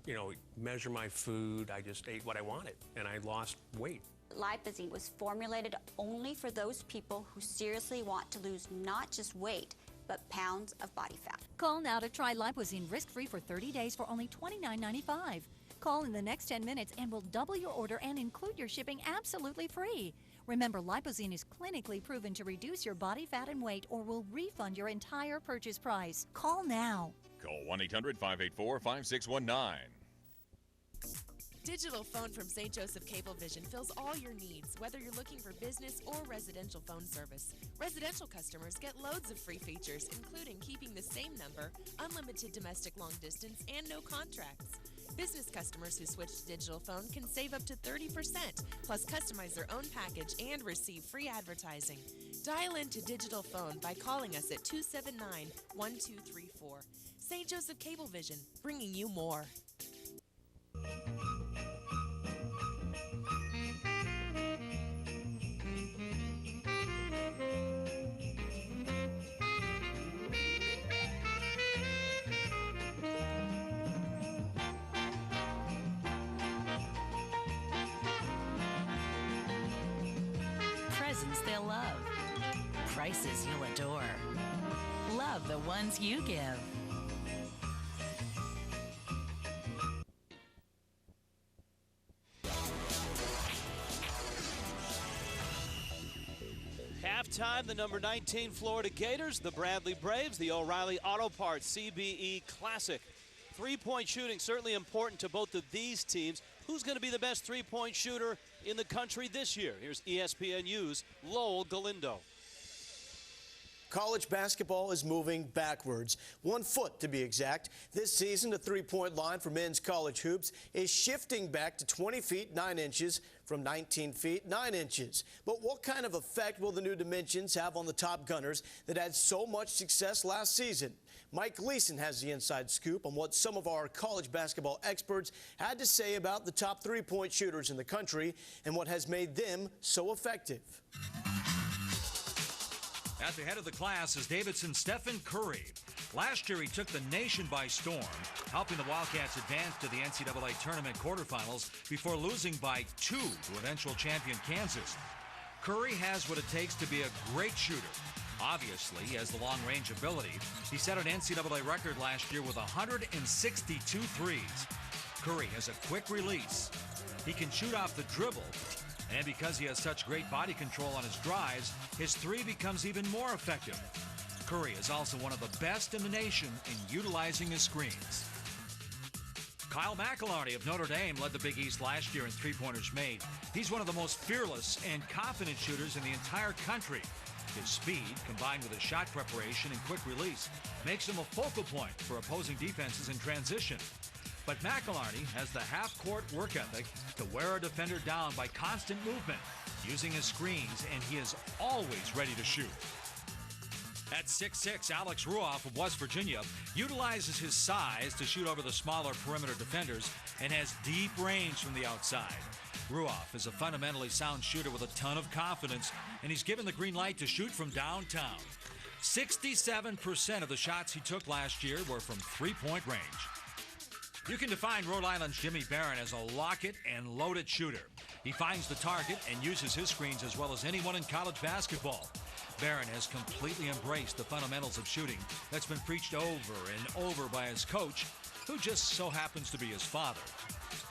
measure my food. I just ate what I wanted, and I lost weight. Lipozene was formulated only for those people who seriously want to lose not just weight, but pounds of body fat. Call now to try Lipozene risk-free for 30 days for only $29.95. Call in the next 10 minutes and we'll double your order and include your shipping absolutely free. Remember, Lipozene is clinically proven to reduce your body fat and weight or will refund your entire purchase price. Call now. Call 1-800-584-5619. Digital phone from St. Joseph Cablevision fills all your needs, whether you're looking for business or residential phone service. Residential customers get loads of free features, including keeping the same number, unlimited domestic long distance, and no contracts. Business customers who switch to digital phone can save up to 30%, plus customize their own package and receive free advertising. Dial into Digital Phone by calling us at 279-1234. St. Joseph Cablevision, bringing you more. Presents they'll love. Prices you'll adore. Love the ones you give. Halftime, the number 19 Florida Gators, the Bradley Braves, the O'Reilly Auto Parts CBE Classic. Three-point shooting certainly important to both of these teams. Who's going to be the best three-point shooter in the country this year? Here's ESPNU's Lowell Galindo. College basketball is moving backwards, 1 foot to be exact. This season, the three-point line for men's college hoops is shifting back to 20 feet 9 inches from 19 feet 9 inches. But what kind of effect will the new dimensions have on the top gunners that had so much success last season? Mike Gleason has the inside scoop on what some of our college basketball experts had to say about the top three-point shooters in the country and what has made them so effective. At the head of the class is Davidson's Stephen Curry. Last year, he took the nation by storm, helping the Wildcats advance to the NCAA tournament quarterfinals before losing by 2 to eventual champion Kansas. Curry has what it takes to be a great shooter. Obviously, he has the long-range ability. He set an NCAA record last year with 162 threes. Curry has a quick release. He can shoot off the dribble. And because he has such great body control on his drives, his three becomes even more effective. Curry is also one of the best in the nation in utilizing his screens. Kyle McElharney of Notre Dame led the Big East last year in three-pointers made. He's one of the most fearless and confident shooters in the entire country. His speed, combined with his shot preparation and quick release, makes him a focal point for opposing defenses in transition. But McElharney has the half-court work ethic to wear a defender down by constant movement, using his screens, and he is always ready to shoot. At 6'6", Alex Ruoff of West Virginia utilizes his size to shoot over the smaller perimeter defenders and has deep range from the outside. Ruoff is a fundamentally sound shooter with a ton of confidence, and he's given the green light to shoot from downtown. 67% of the shots he took last year were from three-point range. You can define Rhode Island's Jimmy Barron as a lock-it and load-it shooter. He finds the target and uses his screens as well as anyone in college basketball. Barron has completely embraced the fundamentals of shooting that's been preached over and over by his coach, who just so happens to be his father.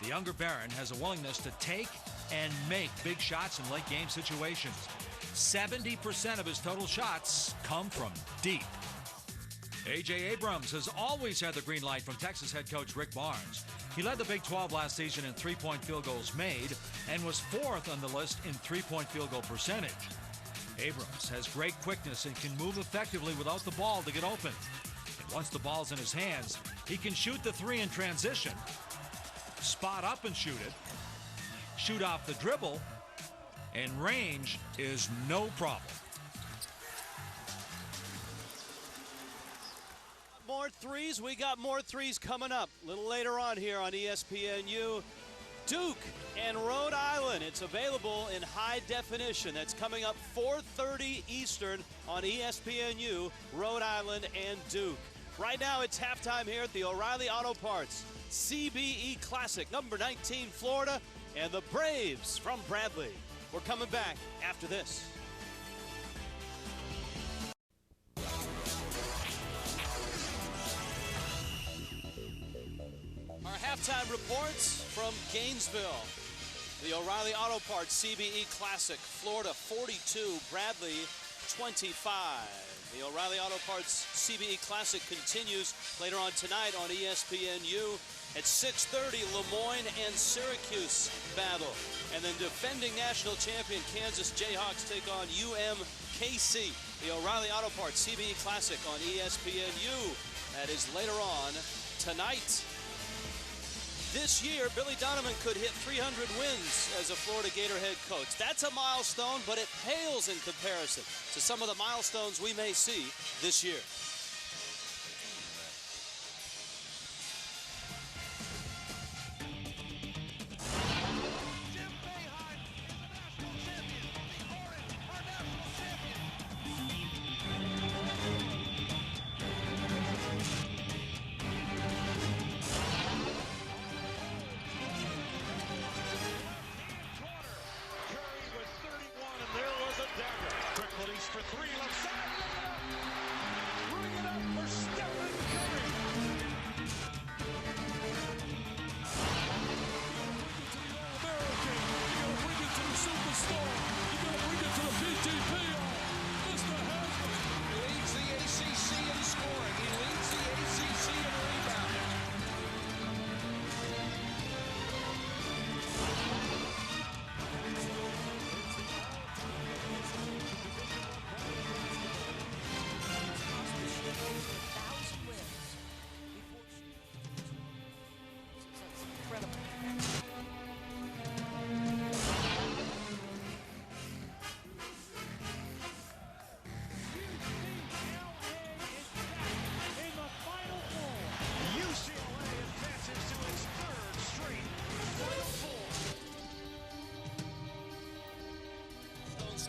The younger Barron has a willingness to take and make big shots in late game situations. 70% of his total shots come from deep. A.J. Abrams has always had the green light from Texas head coach Rick Barnes. He led the Big 12 last season in three-point field goals made and was fourth on the list in three-point field goal percentage. Abrams has great quickness and can move effectively without the ball to get open. And once the ball's in his hands, he can shoot the three in transition, spot up and shoot it, shoot off the dribble, and range is no problem. More threes. We got more threes coming up a little later on here on ESPNU. Duke and Rhode Island. It's available in high definition. That's coming up 4:30 Eastern on ESPNU, Rhode Island and Duke. Right now it's halftime here at the O'Reilly Auto Parts CBE Classic, number 19, Florida, and the Braves from Bradley. We're coming back after this. Our halftime reports from Gainesville. The O'Reilly Auto Parts CBE Classic, Florida 42, Bradley 25. The O'Reilly Auto Parts CBE Classic continues later on tonight on ESPNU. At 6:30, Lemoyne and Syracuse battle. And then defending national champion Kansas Jayhawks take on UMKC. The O'Reilly Auto Parts CBE Classic on ESPNU. That is later on tonight. This year, Billy Donovan could hit 300 wins as a Florida Gator head coach. That's a milestone, but it pales in comparison to some of the milestones we may see this year.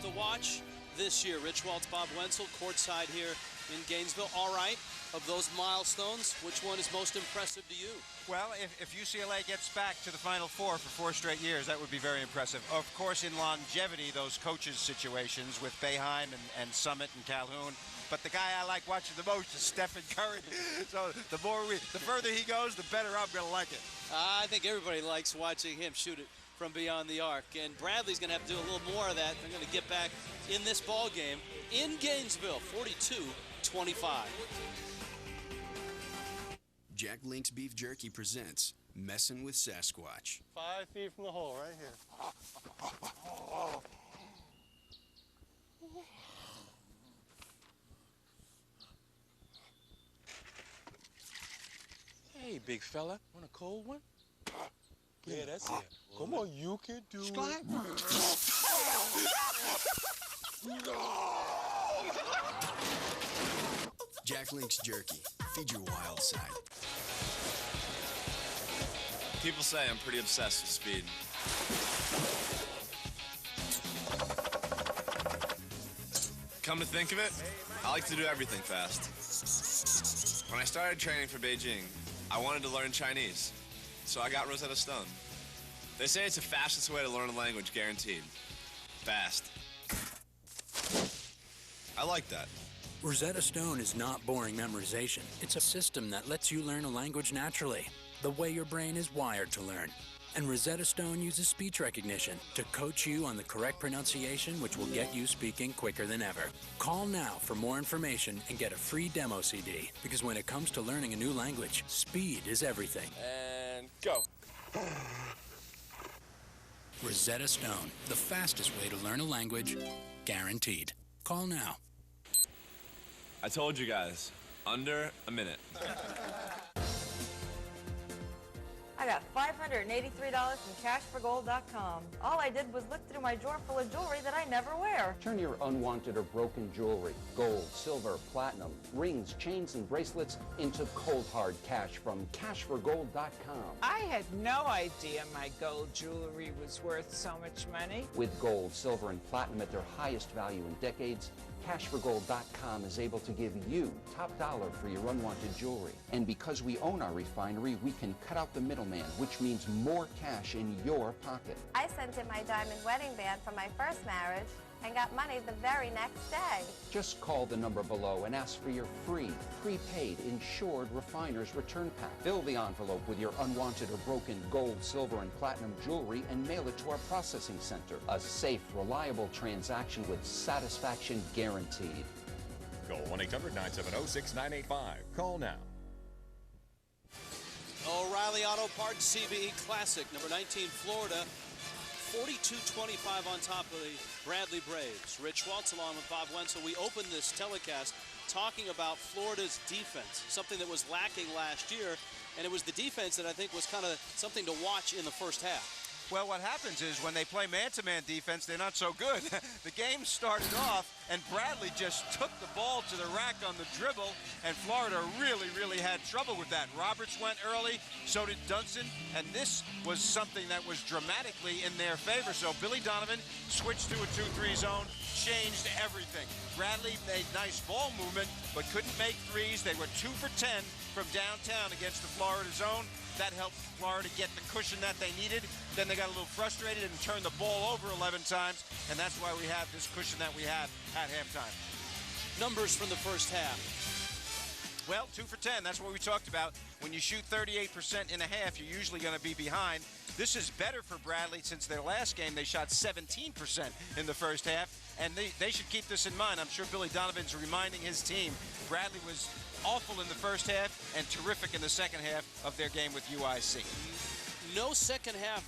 To watch this year. Rich Waltz, Bob Wenzel, courtside here in Gainesville. All right, of those milestones, which one is most impressive to you? Well, if UCLA gets back to the Final Four for 4 straight years, that would be very impressive. Of course, in longevity, those coaches' situations with Boeheim and Summit and Calhoun. But the guy I like watching the most is Stephen Curry. So the further he goes, the better I'm going to like it. I think everybody likes watching him shoot it from beyond the arc, and Bradley's going to have to do a little more of that. They're going to get back in this ball game in Gainesville, 42-25. Jack Link's Beef Jerky presents Messin' with Sasquatch. 5 feet from the hole, right here. Hey, big fella, want a cold one? Yeah, that's it. Come on, you can do it. Jack Link's Jerky. Feed your wild side. People say I'm pretty obsessed with speed. Come to think of it, I like to do everything fast. When I started training for Beijing, I wanted to learn Chinese, so I got Rosetta Stone. They say it's the fastest way to learn a language, guaranteed. Fast. I like that. Rosetta Stone is not boring memorization. It's a system that lets you learn a language naturally, the way your brain is wired to learn. And Rosetta Stone uses speech recognition to coach you on the correct pronunciation, which will get you speaking quicker than ever. Call now for more information and get a free demo CD, because when it comes to learning a new language, speed is everything. And go. Rosetta Stone, the fastest way to learn a language, guaranteed. Call now. I told you guys, under a minute. I got $583 from cashforgold.com. All I did was look through my drawer full of jewelry that I never wear. Turn your unwanted or broken jewelry, gold, silver, platinum, rings, chains, and bracelets into cold hard cash from cashforgold.com. I had no idea my gold jewelry was worth so much money. With gold, silver, and platinum at their highest value in decades, cashforgold.com is able to give you top dollar for your unwanted jewelry. And because we own our refinery, we can cut out the middleman, which means more cash in your pocket. I sent in my diamond wedding band from my first marriage and got money the very next day. Just call the number below and ask for your free, prepaid, insured refiner's return pack. Fill the envelope with your unwanted or broken gold, silver, and platinum jewelry and mail it to our processing center. A safe, reliable transaction with satisfaction guaranteed. Call 1-800-970-6985. Call now. O'Reilly Auto Parts CBE Classic, number 19, Florida. 42-25 on top of the Bradley Braves. Rich Schwartz along with Bob Wenzel. We opened this telecast talking about Florida's defense, something that was lacking last year, and it was the defense that I think was kind of something to watch in the first half. Well, what happens is when they play man-to-man defense, they're not so good. The game started off, and Bradley just took the ball to the rack on the dribble, and Florida really had trouble with that. Roberts went early, so did Dunson, and this was something that was dramatically in their favor. So Billy Donovan switched to a 2-3 zone, changed everything. Bradley made nice ball movement, but couldn't make threes. They were 2 for 10 from downtown against the Florida zone. That helped Florida get the cushion that they needed. Then they got a little frustrated and turned the ball over 11 times, and that's why we have this cushion that we have at halftime. Numbers from the first half. Well, 2 for 10, that's what we talked about. When you shoot 38% in a half, you're usually going to be behind. This is better for Bradley since their last game. They shot 17% in the first half, and they should keep this in mind. I'm sure Billy Donovan's reminding his team Bradley was awful in the first half and terrific in the second half of their game with UIC. No second half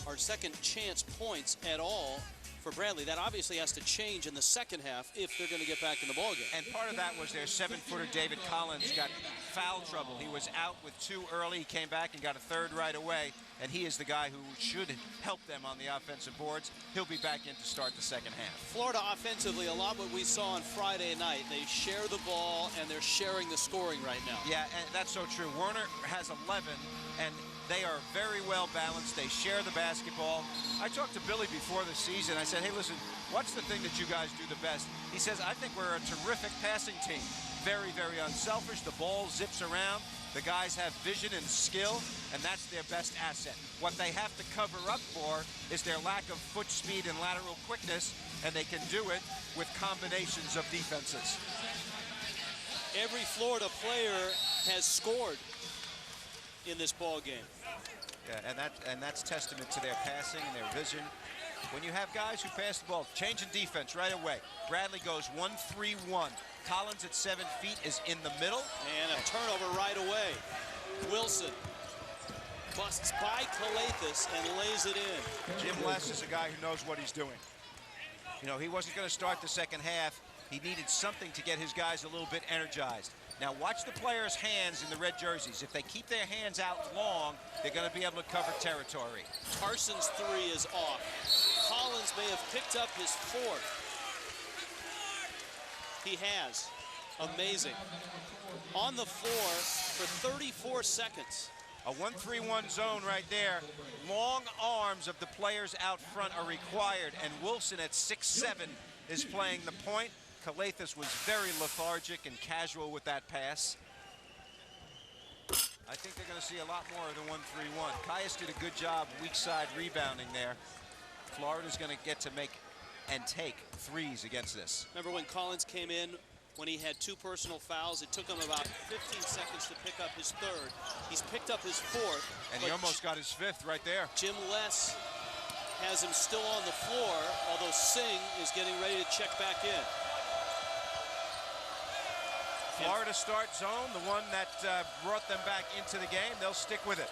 or second chance points at all for Bradley. That obviously has to change in the second half if they're going to get back in the ballgame. And part of that was their 7-footer David Collins got foul trouble. He was out with 2 early. He came back and got a third right away, and he is the guy who should help them on the offensive boards. He'll be back in to start the second half. Florida offensively, a lot what we saw on Friday night. They share the ball, and they're sharing the scoring right now. Yeah, and that's so true. Werner has 11, and they are very well balanced. They share the basketball. I talked to Billy before the season. I said, hey, listen, what's the thing that you guys do the best? He says, I think we're a terrific passing team. Very unselfish. The ball zips around. The guys have vision and skill, and that's their best asset. What they have to cover up for is their lack of foot speed and lateral quickness, and they can do it with combinations of defenses. Every Florida player has scored in this ball game. Yeah, and that's testament to their passing and their vision. When you have guys who pass the ball, changing defense right away. Bradley goes 1-3-1. Collins at 7 feet is in the middle. And a turnover right away. Wilson busts by Calathis and lays it in. Jim Les is a guy who knows what he's doing. You know, he wasn't going to start the second half. He needed something to get his guys a little bit energized. Now watch the players' hands in the red jerseys. If they keep their hands out long, they're going to be able to cover territory. Carson's 3 is off. Collins may have picked up his 4th. He has. Amazing. On the floor for 34 seconds. A 1-3-1 zone right there. Long arms of the players out front are required, and Wilson at 6'7" is playing the point. Calathis was very lethargic and casual with that pass. I think they're going to see a lot more of the 1-3-1. Caius did a good job weak side rebounding there. Florida's going to get to make and take threes against this. Remember when Collins came in, when he had 2 personal fouls, it took him about 15 seconds to pick up his 3rd. He's picked up his 4th. And he almost got his 5th right there. Jim Les has him still on the floor, although Singh is getting ready to check back in. Florida start zone, the one that brought them back into the game. They'll stick with it.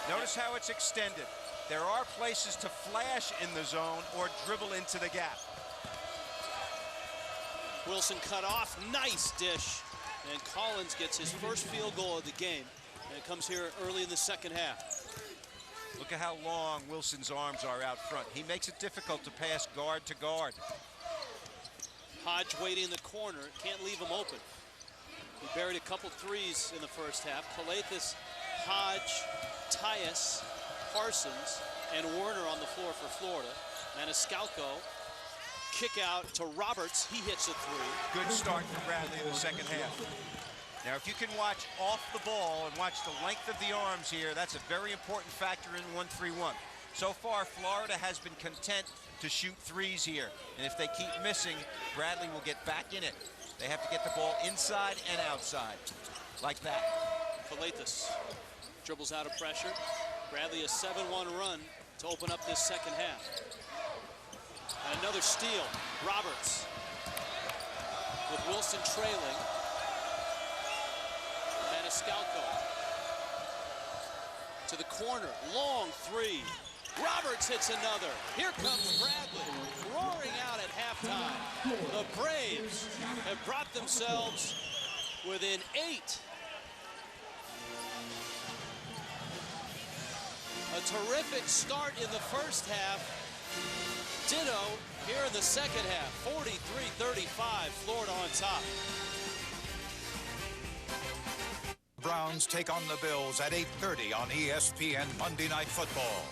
Notice how it's extended. There are places to flash in the zone or dribble into the gap. Wilson cut off, nice dish. And Collins gets his first field goal of the game. And it comes here early in the second half. Look at how long Wilson's arms are out front. He makes it difficult to pass guard to guard. Hodge waiting in the corner, can't leave him open. He buried a couple threes in the first half. Calathis, Hodge, Tyus, Parsons, and Warner on the floor for Florida. Maniscalco, kick out to Roberts. He hits a 3. Good start for Bradley in the second half. Now, if you can watch off the ball and watch the length of the arms here, that's a very important factor in 1-3-1. So far, Florida has been content to shoot threes here. And if they keep missing, Bradley will get back in it. They have to get the ball inside and outside, like that. Calathis dribbles out of pressure. Bradley a 7-1 run to open up this second half. And another steal. Roberts with Wilson trailing. Maniscalco to the corner. Long 3. Roberts hits another. Here comes Bradley, roaring out at halftime. The Braves have brought themselves within 8. A terrific start in the first half. Ditto here in the second half. 43-35, Florida on top. Browns take on the Bills at 8:30 on ESPN Monday Night Football.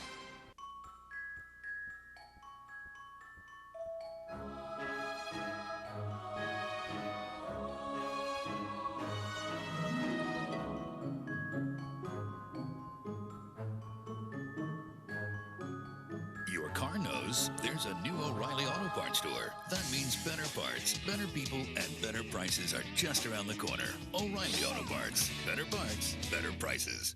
Your car knows there's a new O'Reilly Auto Parts store. That means better parts, better people, and better prices are just around the corner. O'Reilly Auto Parts. Better parts, better prices.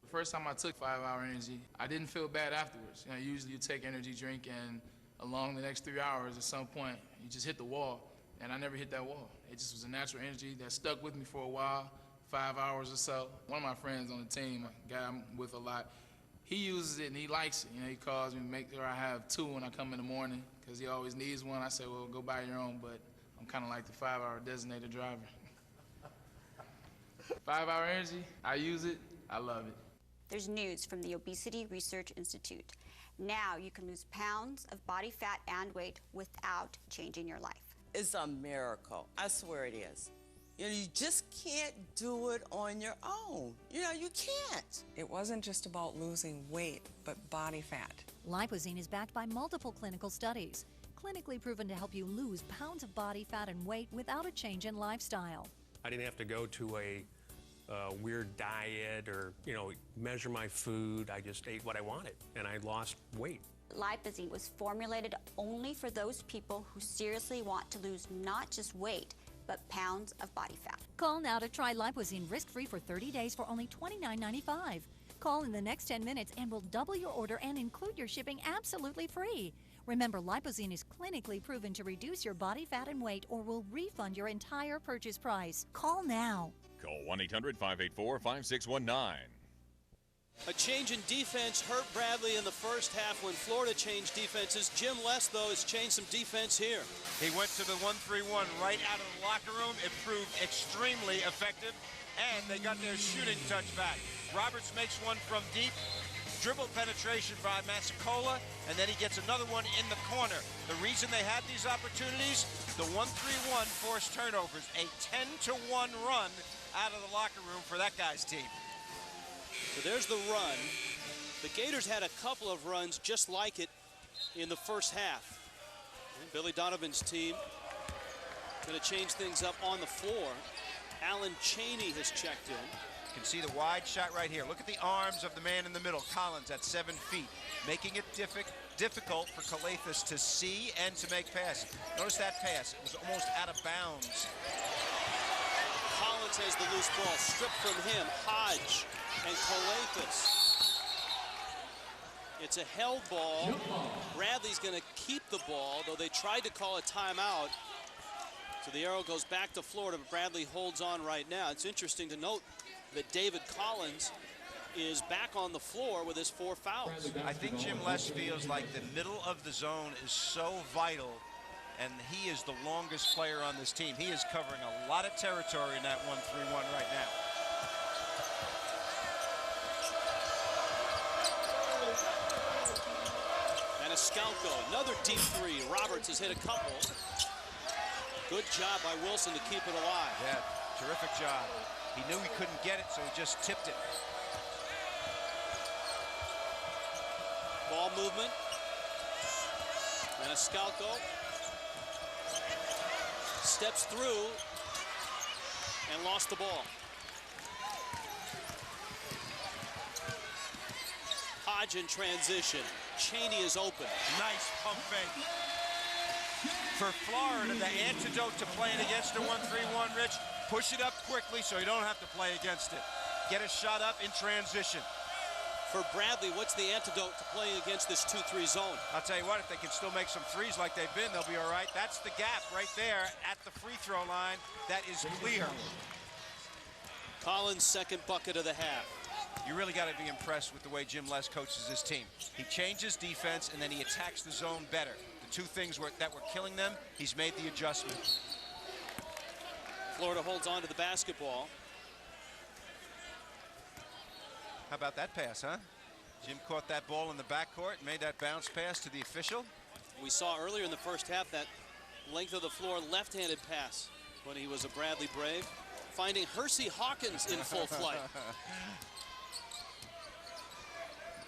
The first time I took 5-Hour Energy, I didn't feel bad afterwards. You know, usually you take energy drink and along the next 3 hours at some point, you just hit the wall. And I never hit that wall. It just was a natural energy that stuck with me for a while. 5 hours or so. One of my friends on the team, a guy I'm with a lot, he uses it and he likes it. You know, he calls me, make sure I have 2 when I come in the morning because he always needs one. I say, well, go buy your own, but I'm kind of like the 5-hour designated driver. 5-Hour Energy, I use it, I love it. There's news from the Obesity Research Institute. Now you can lose pounds of body fat and weight without changing your life. It's a miracle. I swear it is. You know, you just can't do it on your own. You know, you can't. It wasn't just about losing weight, but body fat. Lipozene is backed by multiple clinical studies, clinically proven to help you lose pounds of body fat and weight without a change in lifestyle. I didn't have to go to a weird diet or, measure my food. I just ate what I wanted, and I lost weight. Lipozene was formulated only for those people who seriously want to lose not just weight, but pounds of body fat. Call now to try Lipozene risk-free for 30 days for only $29.95. Call in the next 10 minutes and we'll double your order and include your shipping absolutely free. Remember, Lipozene is clinically proven to reduce your body fat and weight or will refund your entire purchase price. Call now. Call 1-800-584-5619. A change in defense hurt Bradley in the first half when Florida changed defenses. Jim Les, though, has changed some defense here. He went to the 1-3-1 right out of the locker room. It proved extremely effective, and they got their shooting touch back. Roberts makes one from deep. Dribble penetration by Maniscalco, and then he gets another one in the corner. The reason they had these opportunities, the 1-3-1 forced turnovers. A 10-1 run out of the locker room for that guy's team. So there's the run. The Gators had a couple of runs just like it in the first half. And Billy Donovan's team going to change things up on the floor. Alan Cheney has checked in. You can see the wide shot right here. Look at the arms of the man in the middle, Collins, at 7 feet, making it difficult for Calathes to see and to make passes. Notice that pass. It was almost out of bounds. Collins has the loose ball, stripped from him. Hodge and Calathes. It's a held ball. Bradley's going to keep the ball, though they tried to call a timeout. So the arrow goes back to Florida, but Bradley holds on right now. It's interesting to note that David Collins is back on the floor with his 4 fouls. I think Jim Les feels like the middle of the zone is so vital, and he is the longest player on this team. He is covering a lot of territory in that 1-3-1 right now. And Escalco, another deep 3. Roberts has hit a couple. Good job by Wilson to keep it alive. Yeah, terrific job. He knew he couldn't get it, so he just tipped it. Ball movement. And Escalco steps through and lost the ball. Hodge in transition. Cheney is open. Nice pump fake. For Florida, the antidote to playing against a 1-3-1, Rich, push it up quickly so you don't have to play against it. Get a shot up in transition. For Bradley, what's the antidote to playing against this 2-3 zone? I'll tell you what, if they can still make some threes like they've been, they'll be all right. That's the gap right there at the free throw line. That is clear. Collins' second bucket of the half. You really got to be impressed with the way Jim Les coaches his team. He changes defense, and then he attacks the zone better. The two things that were killing them, he's made the adjustment. Florida holds on to the basketball. How about that pass, huh? Jim caught that ball in the backcourt and made that bounce pass to the official. We saw earlier in the first half that length of the floor left-handed pass when he was a Bradley Brave, finding Hersey Hawkins in full flight.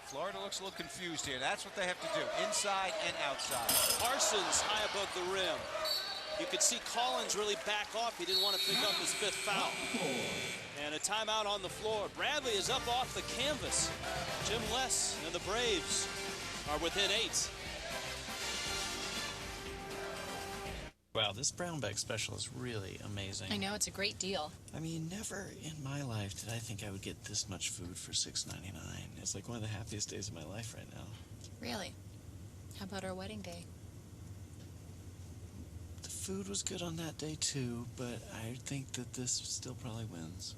Florida looks a little confused here. That's what they have to do, inside and outside. Parsons high above the rim. You could see Collins really back off. He didn't want to pick up his 5th foul. And a timeout on the floor. Bradley is up off the canvas. Jim Les and the Braves are within 8. Wow, this brown bag special is really amazing. I know, it's a great deal. I mean, never in my life did I think I would get this much food for $6.99. It's like one of the happiest days of my life right now. Really? How about our wedding day? The food was good on that day too, but I think that this still probably wins.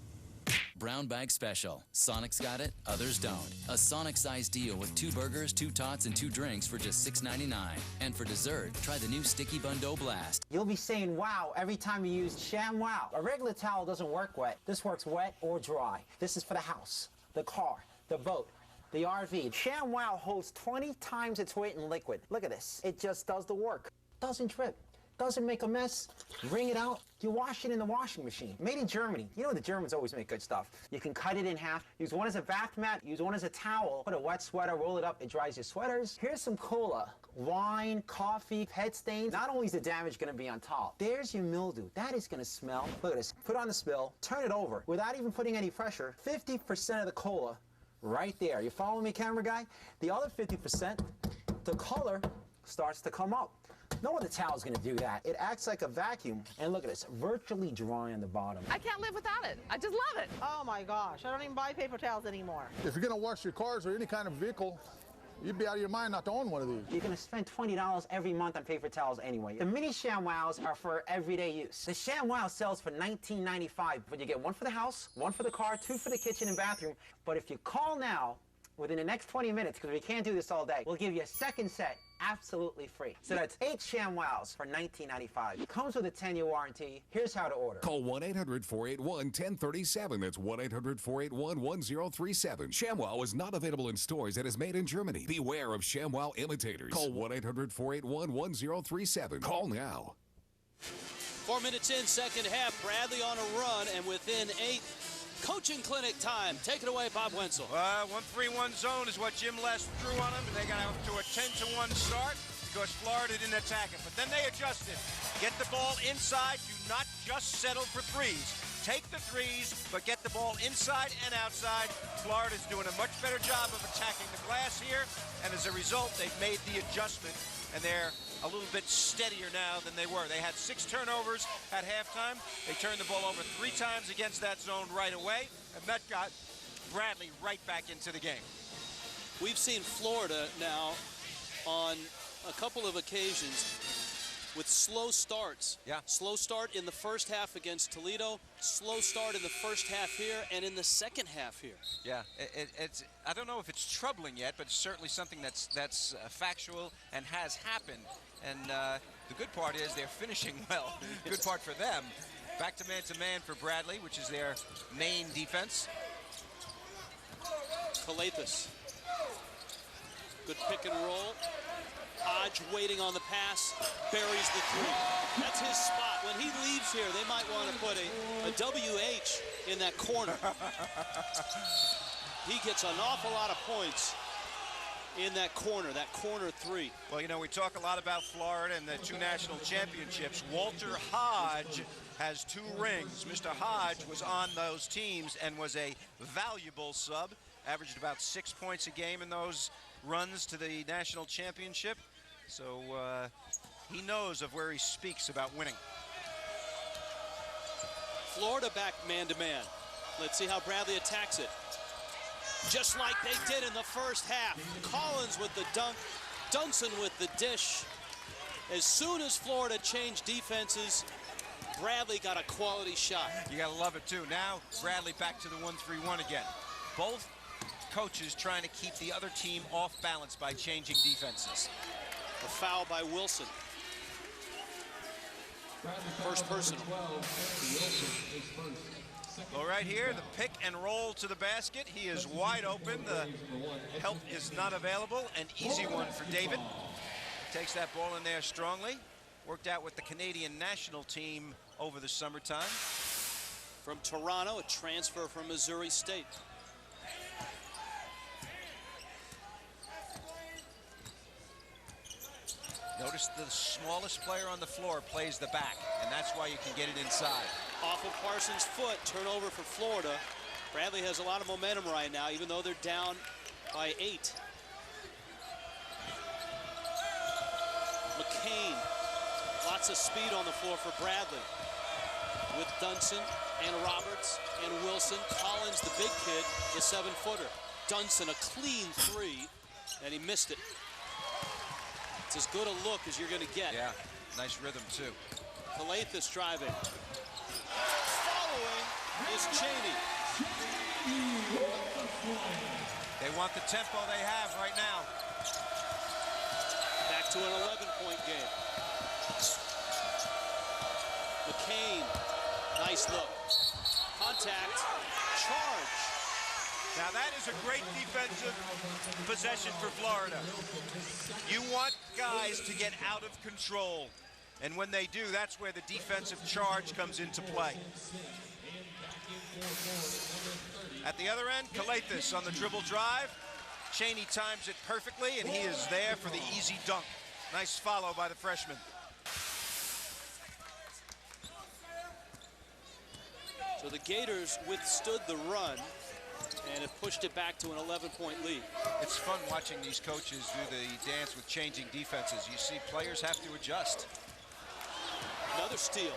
Brown bag special. Sonic's got it, others don't. A Sonic-sized deal with 2 burgers, 2 tots, and 2 drinks for just $6.99. And for dessert, try the new Sticky Bun Dough Blast. You'll be saying wow every time you use ShamWow. A regular towel doesn't work wet. This works wet or dry. This is for the house, the car, the boat, the RV. ShamWow holds 20 times its weight in liquid. Look at this. It just does the work. Doesn't drip. Doesn't make a mess. You wring it out, you wash it in the washing machine. Made in Germany. You know the Germans always make good stuff. You can cut it in half, use one as a bath mat, use one as a towel, put a wet sweater, roll it up, it dries your sweaters. Here's some cola, wine, coffee, pet stains. Not only is the damage gonna be on top, there's your mildew. That is gonna smell. Look at this. Put on the spill, turn it over. Without even putting any pressure, 50% of the cola right there. You follow me, camera guy? The other 50%, the color starts to come up. No other towel's gonna do that. It acts like a vacuum. And look at this, virtually dry on the bottom. I can't live without it. I just love it. Oh my gosh, I don't even buy paper towels anymore. If you're gonna wash your cars or any kind of vehicle, you'd be out of your mind not to own one of these. You're gonna spend $20 every month on paper towels anyway. The mini ShamWows are for everyday use. The ShamWow sells for $19.95, but you get 1 for the house, 1 for the car, 2 for the kitchen and bathroom. But if you call now, within the next 20 minutes, because we can't do this all day, we'll give you a second set absolutely free. So that's 8 ShamWows for $19.95. Comes with a 10-year warranty. Here's how to order. Call 1-800-481-1037. That's 1-800-481-1037. ShamWow is not available in stores and is made in Germany. Beware of ShamWow imitators. Call 1-800-481-1037. Call now. 4 minutes in, second half. Bradley on a run and within 8. Coaching clinic time. Take it away, Bob Wenzel. 1-3-1 zone is what Jim Les threw on them, and they got out to a 10-1 start because Florida didn't attack it. But then they adjusted. Get the ball inside. Do not just settle for threes. Take the threes, but get the ball inside and outside. Florida's doing a much better job of attacking the glass here, and as a result, they've made the adjustment, and they're a little bit steadier now than they were. They had 6 turnovers at halftime. They turned the ball over 3 times against that zone right away, and that got Bradley right back into the game. We've seen Florida now on a couple of occasions with slow starts. Yeah. Slow start in the first half against Toledo, slow start in the first half here, and in the second half here. Yeah, it's I don't know if it's troubling yet, but it's certainly something that's factual and has happened. And the good part is they're finishing well. Good part for them. Back to man for Bradley, which is their main defense. Calathis. Good pick and roll. Hodge waiting on the pass, buries the 3. That's his spot. When he leaves here, they might want to put a WH in that corner. He gets an awful lot of points in that corner 3. Well, you know, we talk a lot about Florida and the 2 national championships. Walter Hodge has 2 rings. Mr. Hodge was on those teams and was a valuable sub, averaged about 6 points a game in those runs to the national championship. So he knows of where he speaks about winning. Florida back man-to-man. Let's see how Bradley attacks it. Just like they did in the first half. Collins with the dunk, Dunson with the dish. As soon as Florida changed defenses, Bradley got a quality shot. You gotta love it too. Now Bradley back to the 1-3-1 again. Both coaches trying to keep the other team off balance by changing defenses. A foul by Wilson. First personal. Well, right here, the pick and roll to the basket. He is wide open. The help is not available. An easy one for David. Takes that ball in there strongly. Worked out with the Canadian national team over the summertime. From Toronto, a transfer from Missouri State. Notice the smallest player on the floor plays the back, and that's why you can get it inside. Off of Parsons' foot, turnover for Florida. Bradley has a lot of momentum right now, even though they're down by 8. McCain, lots of speed on the floor for Bradley. With Dunson and Roberts and Wilson. Collins, the big kid, the 7-footer. Dunson, a clean 3, and he missed it. It's as good a look as you're going to get. Yeah, nice rhythm, too. Calathis driving. Following is Cheney. They want the tempo they have right now. Back to an 11-point game. McCain, nice look. Contact, charge. Now that is a great defensive possession for Florida. You want guys to get out of control. And when they do, that's where the defensive charge comes into play. At the other end, Calathis on the dribble drive. Cheney times it perfectly, and he is there for the easy dunk. Nice follow by the freshman. So the Gators withstood the run and have pushed it back to an 11-point lead. It's fun watching these coaches do the dance with changing defenses. You see players have to adjust. Another steal.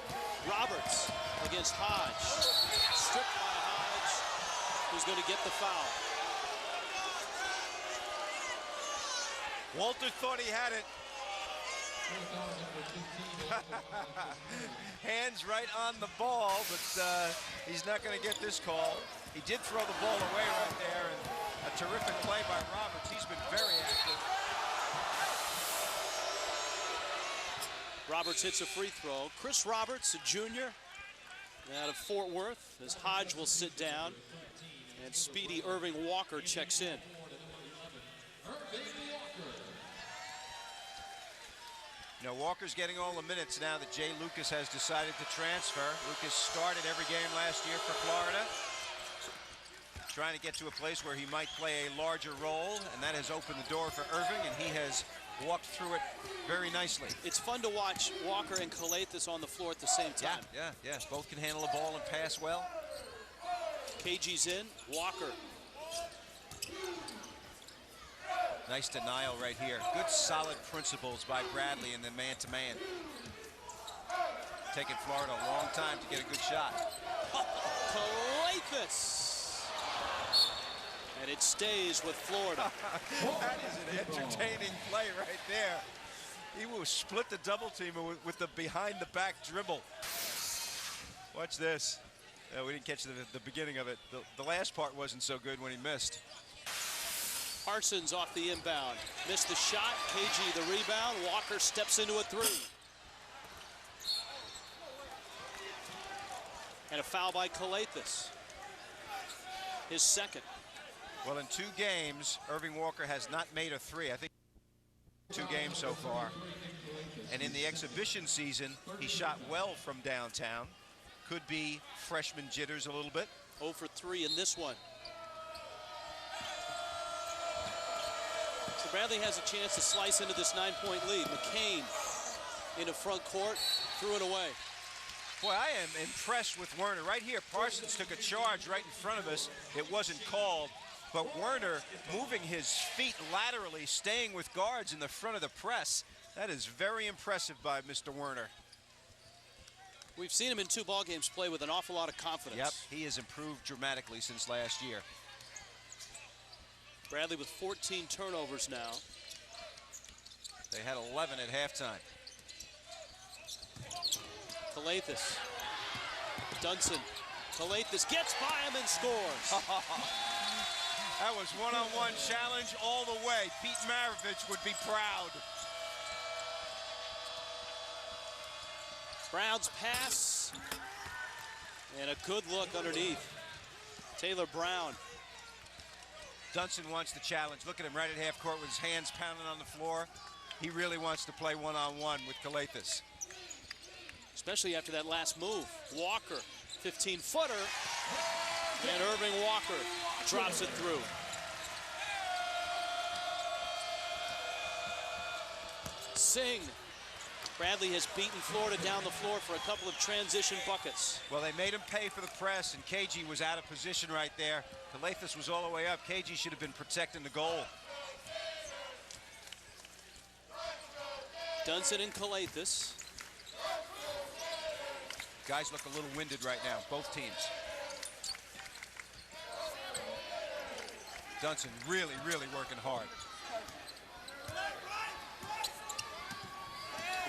Roberts against Hodge. Stripped by Hodge, who's going to get the foul. Walter thought he had it. Hands right on the ball, but he's not going to get this call. He did throw the ball away right there, and a terrific play by Roberts. He's been very active. Roberts hits a free throw. Chris Roberts, a junior out of Fort Worth, as Hodge will sit down, and speedy Irving Walker checks in. You know, Walker's getting all the minutes now that Jay Lucas has decided to transfer. Lucas started every game last year for Florida. trying to get to a place where he might play a larger role, and that has opened the door for Irving, and he has walked through it very nicely. It's fun to watch Walker and Calathes on the floor at the same time. Yeah. Both can handle the ball and pass well. KG's in. Walker. Nice denial right here. Good solid principles by Bradley in the man-to-man. Taking Florida a long time to get a good shot. Calathes! And it stays with Florida. That is an entertaining play right there. He will split the double team with the behind-the-back dribble. Watch this. We didn't catch the beginning of it. The last part wasn't so good when he missed. Parsons off the inbound. Missed the shot. KG the rebound. Walker steps into a three. And a foul by Calathes. His second. Well, in 2 games, Irving Walker has not made a three. I think 2 games so far. And in the exhibition season, he shot well from downtown. Could be freshman jitters a little bit. 0 for 3 in this one. So Bradley has a chance to slice into this 9-point lead. McCain into front court, threw it away. Boy, I am impressed with Werner. Right here, Parsons took a charge right in front of us. It wasn't called, but Werner moving his feet laterally, staying with guards in the front of the press. That is very impressive by Mr. Werner. We've seen him in 2 ball games play with an awful lot of confidence. Yep, he has improved dramatically since last year. Bradley with 14 turnovers now. They had 11 at halftime. Calathes. Dunson. Calathes gets by him and scores. That was one-on-one challenge all the way. Pete Maravich would be proud. Brown's pass. And a good look underneath. Taylor Brown. Dunson wants the challenge. Look at him right at half court with his hands pounding on the floor. He really wants to play one-on-one with Calathes. Especially after that last move. Walker, 15-footer. And Irving Walker drops it through. Singh. Bradley has beaten Florida down the floor for a couple of transition buckets. Well, they made him pay for the press, and KG was out of position right there. Calathes was all the way up. KG should have been protecting the goal. Dunson and Calathes. Guys look a little winded right now, both teams. Dunson really, really working hard.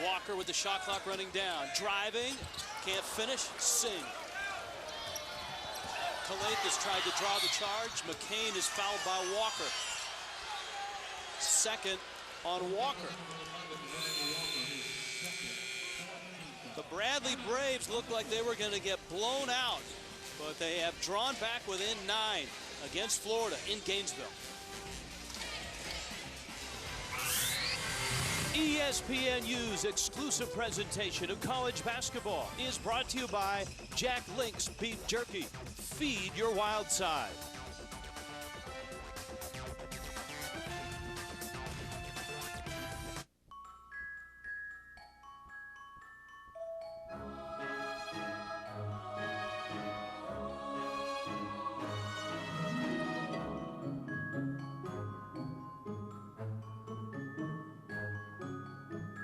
Walker with the shot clock running down. Driving, can't finish. Singh. Calathes tried to draw the charge. McCain is fouled by Walker. Second on Walker. The Bradley Braves looked like they were going to get blown out, but they have drawn back within 9 against Florida in Gainesville. ESPNU's exclusive presentation of college basketball is brought to you by Jack Link's Beef Jerky. Feed your wild side.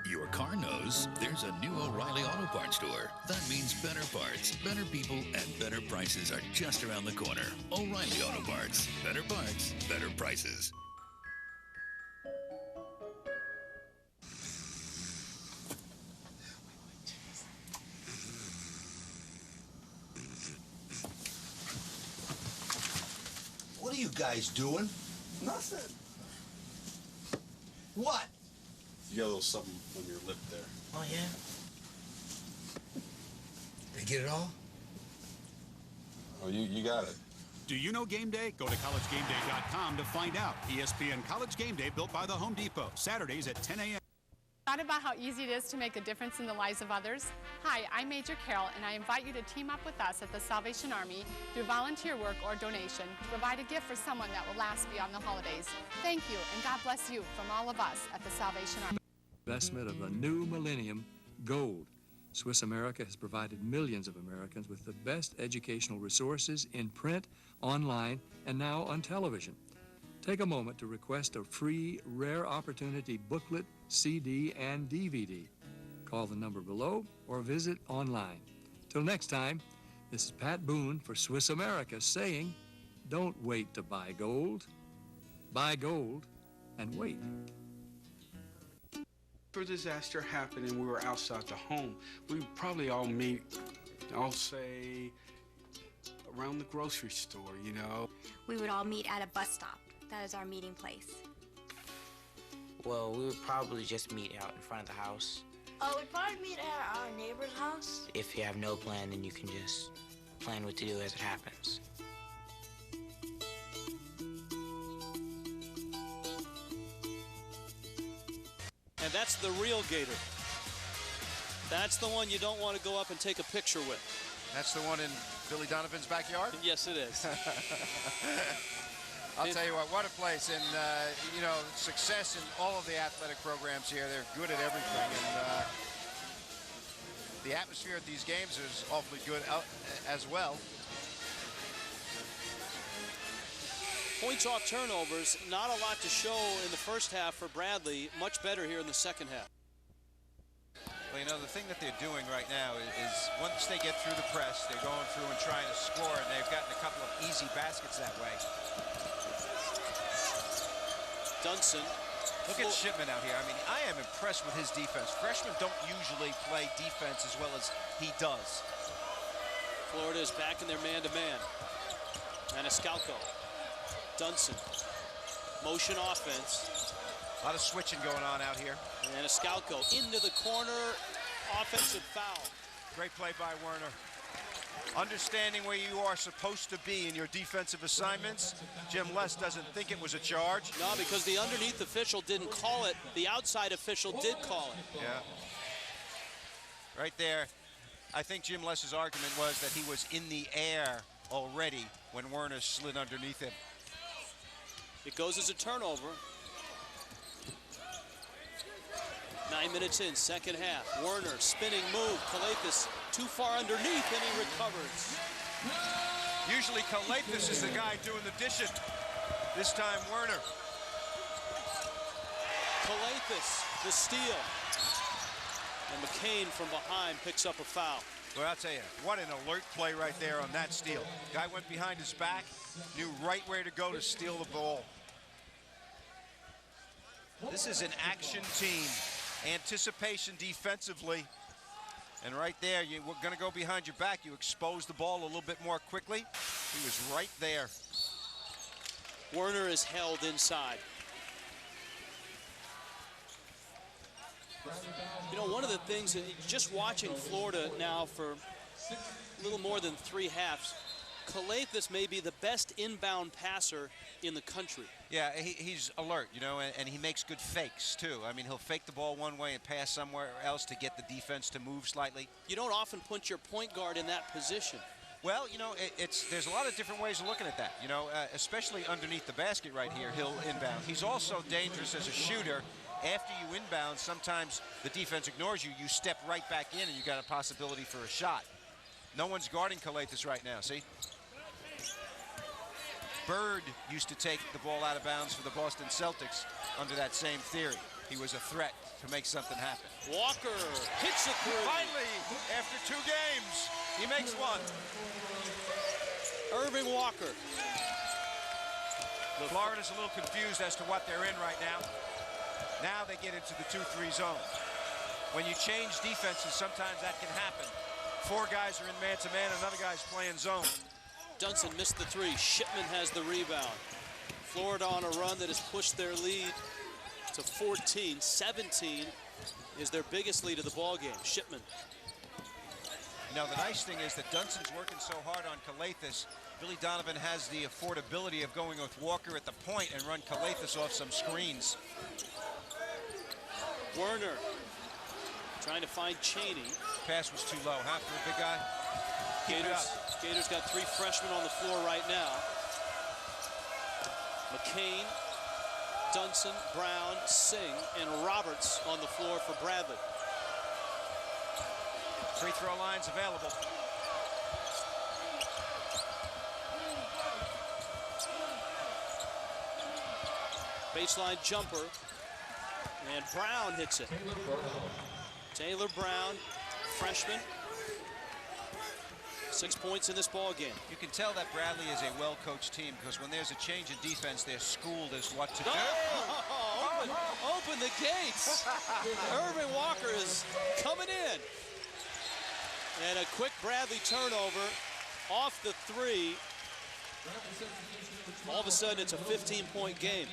Your car knows there's a new O'Reilly Auto Parts store. That means better parts, better people, and better prices are just around the corner. O'Reilly Auto Parts. Better parts, better prices. What are you guys doing? Nothing. What? You got a little something on your lip there. Oh, yeah? Did you get it all? Oh, you got it. Do you know Game Day? Go to collegegameday.com to find out. ESPN College Game Day built by the Home Depot. Saturdays at 10 a.m. Thought about how easy it is to make a difference in the lives of others? Hi, I'm Major Carol, and I invite you to team up with us at the Salvation Army through volunteer work or donation to provide a gift for someone that will last beyond the holidays. Thank you, and God bless you from all of us at the Salvation Army. Investment of the new millennium, gold. Swiss America has provided millions of Americans with the best educational resources in print, online, and now on television. Take a moment to request a free Rare Opportunity booklet, CD, and DVD. Call the number below or visit online. Till next time, this is Pat Boone for Swiss America saying, don't wait to buy gold. Buy gold and wait. If a disaster happened and we were outside the home, we would probably all meet, I'll say, around the grocery store, you know. We would all meet at a bus stop. That is our meeting place. Well, we would probably just meet out in front of the house. We'd probably meet at our neighbor's house. If you have no plan, then you can just plan what to do as it happens. And that's the real Gator. That's the one you don't want to go up and take a picture with. That's the one in Billy Donovan's backyard? Yes, it is. I'll tell you what a place. And, you know, success in all of the athletic programs here. They're good at everything. And the atmosphere at these games is awfully good as well. Points off turnovers, not a lot to show in the first half for Bradley. Much better here in the second half. Well, you know, the thing that they're doing right now is once they get through the press, they're going through and trying to score, and they've gotten a couple of easy baskets that way. Dunson. Look at Shipman out here. I mean, I am impressed with his defense. Freshmen don't usually play defense as well as he does. Florida is back in their man-to-man. Maniscalco. Dunson. Motion offense. A lot of switching going on out here. Maniscalco into the corner. Offensive foul. Great play by Werner. Understanding where you are supposed to be in your defensive assignments. Jim Les doesn't think it was a charge. No, because the underneath official didn't call it. The outside official did call it. Yeah. Right there. I think Jim Les's argument was that he was in the air already when Werner slid underneath him. It goes as a turnover. 9 minutes in, second half. Werner, spinning move. Calathes too far underneath, and he recovers. Usually Calathes is the guy doing the dishing. This time, Werner. Calathes, the steal. And McCain from behind picks up a foul. Well, I'll tell you, what an alert play right there on that steal. Guy went behind his back, knew right where to go to steal the ball. This is an action team. Anticipation defensively. And right there, you're going to go behind your back. You expose the ball a little bit more quickly. He was right there. Werner is held inside. You know, one of the things, just watching Florida now for a little more than 3 halves, Calathes may be the best inbound passer in the country. Yeah, he's alert, you know, and he makes good fakes, too. I mean, he'll fake the ball one way and pass somewhere else to get the defense to move slightly. You don't often put your point guard in that position. Well, you know, there's a lot of different ways of looking at that, you know, especially underneath the basket right here, he'll inbound. He's also dangerous as a shooter. After you inbound, sometimes the defense ignores you. You step right back in, and you got a possibility for a shot. No one's guarding Calathes right now, see? Bird used to take the ball out of bounds for the Boston Celtics under that same theory. He was a threat to make something happen. Walker hits it through. Finally, after 2 games, he makes one. Irving Walker. Florida's a little confused as to what they're in right now. Now they get into the 2-3 zone. When you change defenses, sometimes that can happen. 4 guys are in man-to-man, another guy's playing zone. Dunson missed the 3. Shipman has the rebound. Florida on a run that has pushed their lead to 14. 17 is their biggest lead of the ball game. Shipman. You know, the nice thing is that Dunson's working so hard on Calathes. Billy Donovan has the affordability of going with Walker at the point and run Calathes off some screens. Werner trying to find Cheney. Pass was too low, huh, for the big guy? Gators got 3 freshmen on the floor right now. McCain, Dunson, Brown, Singh, and Roberts on the floor for Bradley. Free throw lines available. Baseline jumper, and Brown hits it. Taylor Brown, freshman. 6 points in this ball game. You can tell that Bradley is a well-coached team because when there's a change in defense, they're schooled as what to do. Open the gates. Irving Walker is coming in. And a quick Bradley turnover off the 3. All of a sudden, it's a 15-point game.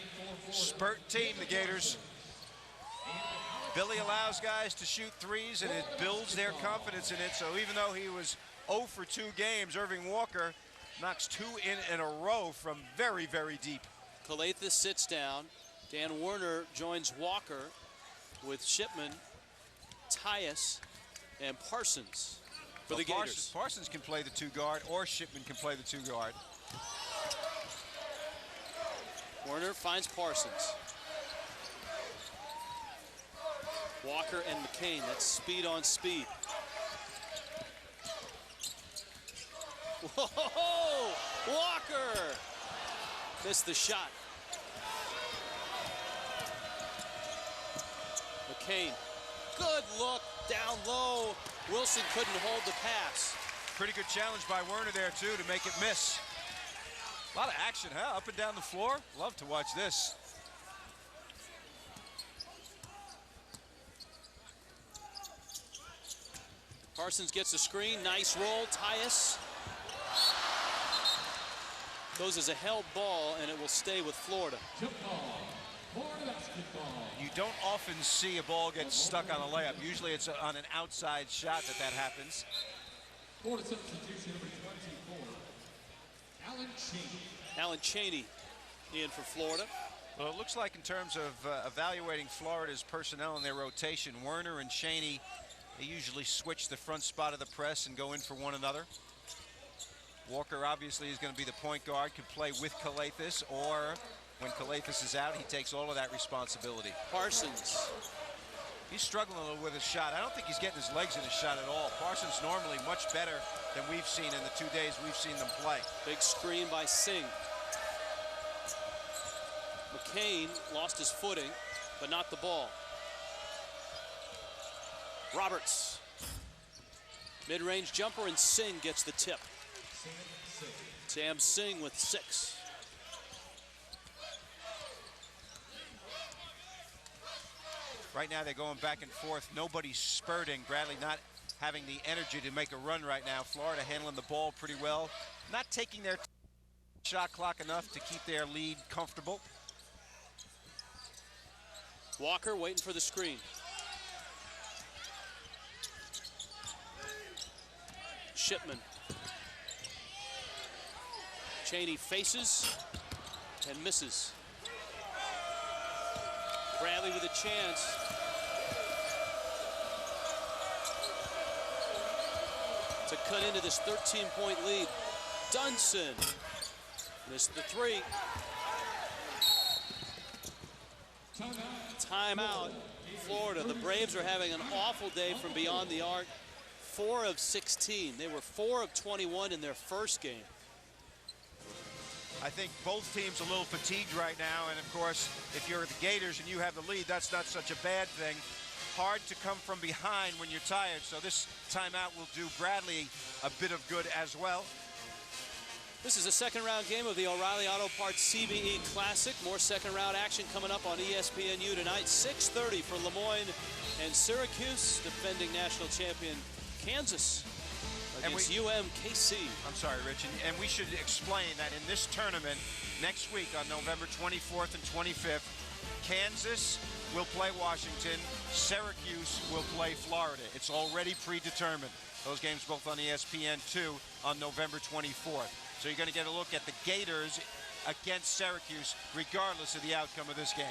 Spurt team, the Gators. Billy allows guys to shoot threes, and it builds their confidence in it. So even though he was 0 for 2 games, Irving Walker knocks 2 in a row from very, very deep. Calathes sits down. Dan Werner joins Walker with Shipman, Tyus, and Parsons for the Gators. Parsons can play the 2 guard, or Shipman can play the 2 guard. Werner finds Parsons. Walker and McCain, that's speed on speed. Whoa! Walker! Missed the shot. McCain, good look, down low. Wilson couldn't hold the pass. Pretty good challenge by Werner there, too, to make it miss. A lot of action, huh? Up and down the floor. Love to watch this. Parsons gets the screen. Nice roll. Tyus goes as a held ball, and it will stay with Florida. You don't often see a ball get stuck on a layup. Usually it's on an outside shot that happens. Florida substitution number 24, Alan Cheney. Alan Cheney in for Florida. Well, it looks like in terms of evaluating Florida's personnel and their rotation, Werner and Cheney, they usually switch the front spot of the press and go in for one another. Walker obviously is going to be the point guard, could play with Calathes, or when Calathes is out, he takes all of that responsibility. Parsons. He's struggling a little with his shot. I don't think he's getting his legs in his shot at all. Parsons normally much better than we've seen in the 2 days we've seen them play. Big screen by Singh. McCain lost his footing, but not the ball. Roberts. Mid-range jumper, and Singh gets the tip. Sam Singh with 6. Right now they're going back and forth. Nobody's spurting. Bradley not having the energy to make a run right now. Florida handling the ball pretty well. Not taking their shot clock enough to keep their lead comfortable. Walker waiting for the screen. Shipman. Cheney faces and misses. Bradley with a chance. To cut into this 13-point lead. Dunson missed the 3. Timeout, Florida. The Braves are having an awful day from beyond the arc. 4 of 16. They were 4 of 21 in their first game. I think both teams a little fatigued right now, and of course, if you're the Gators and you have the lead, that's not such a bad thing. Hard to come from behind when you're tired, so this timeout will do Bradley a bit of good as well. This is a second-round game of the O'Reilly Auto Parts CBE Classic. More second-round action coming up on ESPNU tonight. 6:30 for Lemoyne and Syracuse, defending national champion Kansas against UMKC. I'm sorry, Rich, and we should explain that in this tournament next week on November 24th and 25th, Kansas will play Washington, Syracuse will play Florida. It's already predetermined. Those games both on ESPN2 on November 24th. So you're going to get a look at the Gators against Syracuse regardless of the outcome of this game.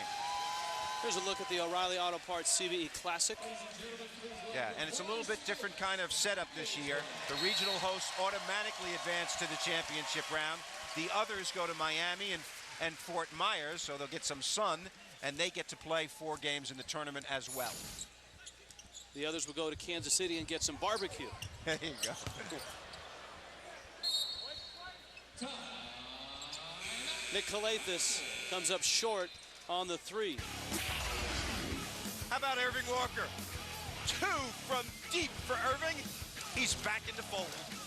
Here's a look at the O'Reilly Auto Parts CBE Classic. Yeah, and it's a little bit different kind of setup this year. The regional hosts automatically advance to the championship round. The others go to Miami and Fort Myers, so they'll get some sun, and they get to play 4 games in the tournament as well. The others will go to Kansas City and get some barbecue. There you go. Nick Calathis comes up short on the 3. How about Irving Walker? 2 from deep for Irving. He's back in the fold.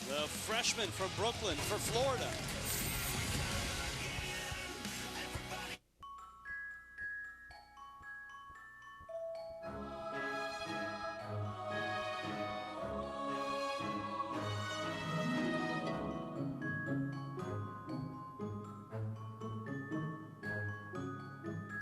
The freshman from Brooklyn for Florida.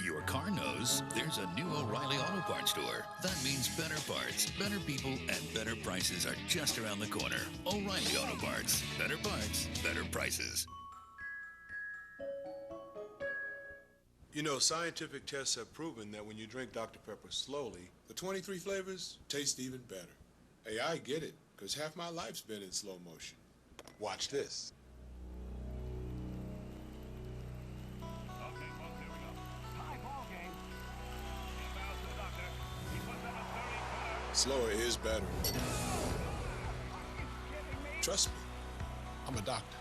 Your car knows there's a new O'Reilly Auto Parts store. That means better parts, better people, and better prices are just around the corner. O'Reilly Auto Parts. Better parts, better prices. You know, scientific tests have proven that when you drink Dr. Pepper slowly, the 23 flavors taste even better. Hey, I get it, because half my life's been in slow motion. Watch this. Slower is better. Trust me, I'm a doctor.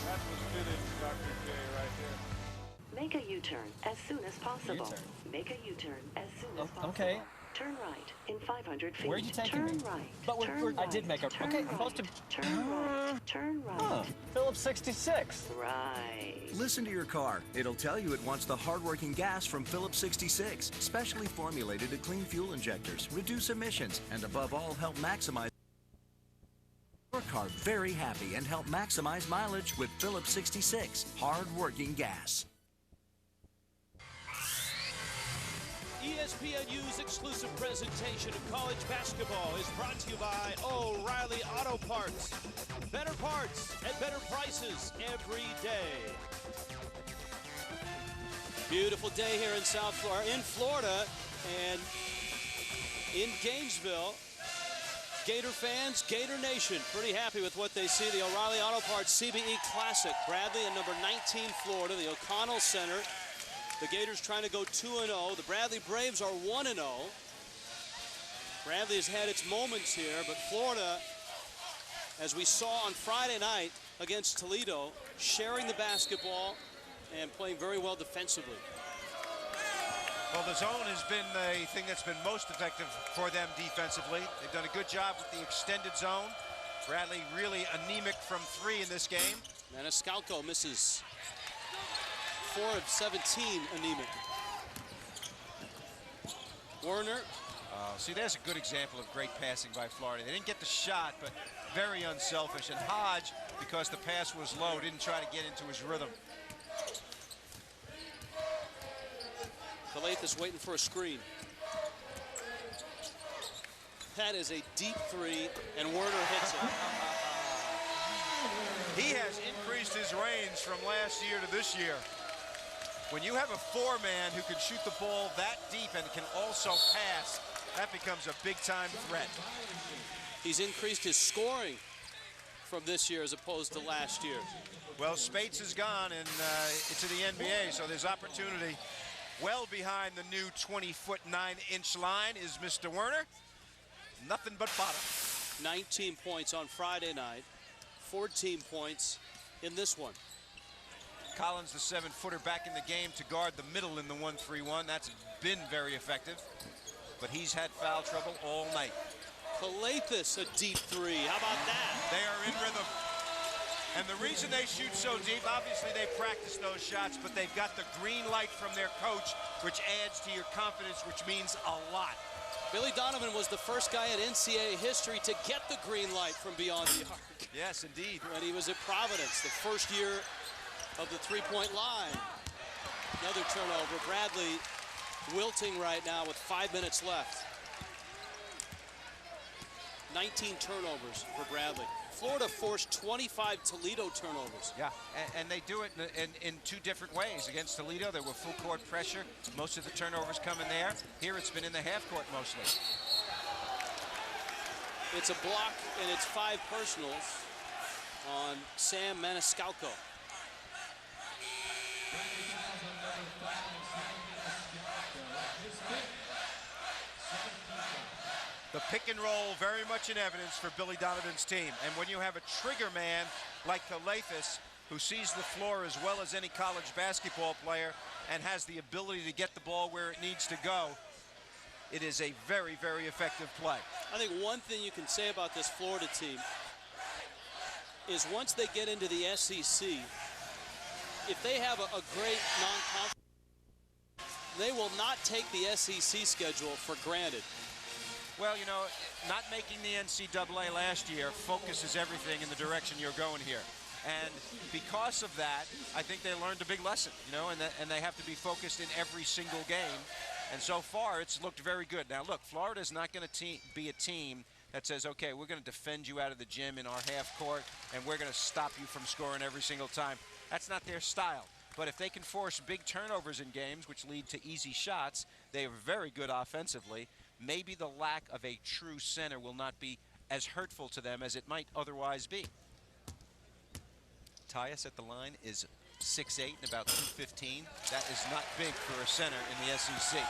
That was fitted, Dr. J, right there. Make a U-turn as soon as possible. Make a U-turn as soon as possible. Okay. Turn right in 500 feet. Where are you taking Turn me? right. But Turn I did right. make a... Turn Okay, right. I'm supposed to... Turn right. Turn right. Huh. Phillips 66. Right. Listen to your car. It'll tell you it wants the hard-working gas from Phillips 66, specially formulated to clean fuel injectors, reduce emissions, and above all, help maximize your car very happy and help maximize mileage with Phillips 66, hard-working gas. ESPNU's exclusive presentation of college basketball is brought to you by O'Reilly Auto Parts. Better parts at better prices every day. Beautiful day here in Florida, and in Gainesville. Gator fans, Gator Nation, pretty happy with what they see. The O'Reilly Auto Parts CBE Classic. Bradley at number 19, Florida, the O'Connell Center. The Gators trying to go 2-0. The Bradley Braves are 1-0. Bradley has had its moments here, but Florida, as we saw on Friday night against Toledo, sharing the basketball and playing very well defensively. Well, the zone has been the thing that's been most effective for them defensively. They've done a good job with the extended zone. Bradley really anemic from 3 in this game. Maniscalco misses 4 of 17 anemic. Werner. See, there's a good example of great passing by Florida. They didn't get the shot, but very unselfish. And Hodge, because the pass was low, didn't try to get into his rhythm. Calathis waiting for a screen. That is a deep 3, and Werner hits it. He has increased his range from last year to this year. When you have a 4-man who can shoot the ball that deep and can also pass, that becomes a big-time threat. He's increased his scoring from this year as opposed to last year. Well, Spates is gone and into the NBA, so there's opportunity. Well behind the new 20-foot 9-inch line is Mr. Werner. Nothing but bottom. 19 points on Friday night, 14 points in this one. Collins, the 7-footer, back in the game to guard the middle in the 1-3-1. That's been very effective, but he's had foul trouble all night. Calathis, a deep 3. How about that? They are in rhythm. And the reason they shoot so deep, obviously they practice those shots, but they've got the green light from their coach, which adds to your confidence, which means a lot. Billy Donovan was the first guy in NCAA history to get the green light from beyond the arc. Yes, indeed. When he was at Providence, the first year of the three-point line. Another turnover. Bradley wilting right now with 5 minutes left. 19 turnovers for Bradley. Florida forced 25 Toledo turnovers. Yeah, and they do it in two different ways. Against Toledo, there were full court pressure. Most of the turnovers coming there. Here it's been in the half court mostly. It's a block, and it's 5 personals on Sam Maniscalco. The pick and roll very much in evidence for Billy Donovan's team. And when you have a trigger man like Calathis, who sees the floor as well as any college basketball player and has the ability to get the ball where it needs to go, it is a very, very effective play. I think one thing you can say about this Florida team is once they get into the SEC, if they have a great non-conference, they will not take the SEC schedule for granted. Well, you know, not making the NCAA last year focuses everything in the direction you're going here. And because of that, I think they learned a big lesson, you know, and they have to be focused in every single game. And so far, it's looked very good. Now, look, Florida's not going to be a team that says, okay, we're going to defend you out of the gym in our half court, and we're going to stop you from scoring every single time. That's not their style. But if they can force big turnovers in games, which lead to easy shots, they are very good offensively. Maybe the lack of a true center will not be as hurtful to them as it might otherwise be. Tyus at the line is 6'8" and about 215. That is not big for a center in the SEC.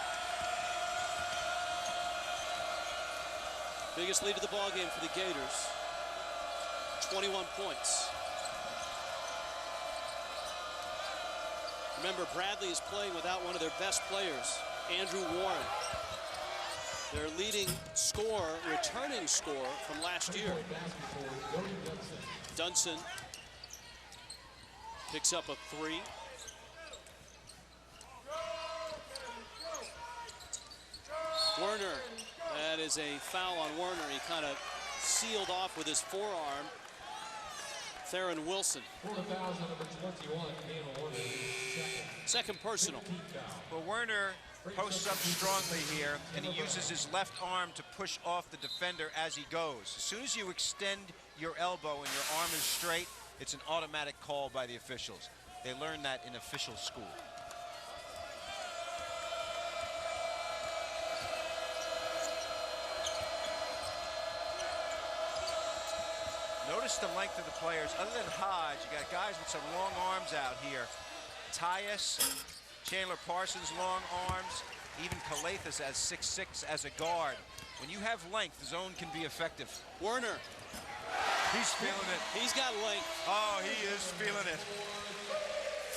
Biggest lead of the ball game for the Gators, 21 points. Remember, Bradley is playing without one of their best players, Andrew Warren. Their leading scorer, returning scorer from last year. Dunson picks up a 3. Werner, that is a foul on Werner. He kind of sealed off with his forearm. Theron Wilson. Second personal. Well, Werner posts up strongly here, and he uses his left arm to push off the defender as he goes. As soon as you extend your elbow and your arm is straight, it's an automatic call by the officials. They learned that in official school. Notice the length of the players. Other than Hodge, you got guys with some long arms out here. Tyus, Chandler Parsons, long arms. Even Calathis as 6'6" as a guard. When you have length, the zone can be effective. Werner. He's feeling it. He's got length. Oh, he is feeling it.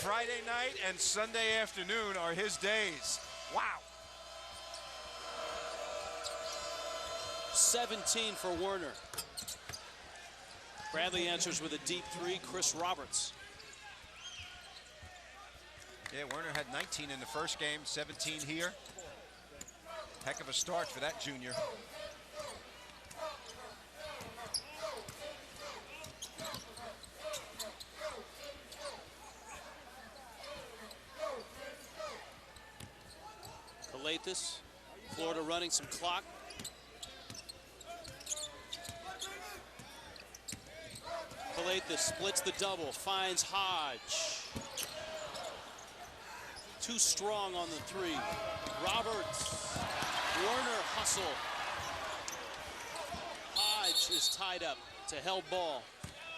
Friday night and Sunday afternoon are his days. Wow. 17 for Werner. Bradley answers with a deep 3. Chris Roberts. Yeah, Werner had 19 in the first game, 17 here. Heck of a start for that junior. Calathis, Florida running some clock. Calathis splits the double, finds Hodge. Too strong on the 3. Roberts, Werner hustle. Hodge is tied up. It's a held ball.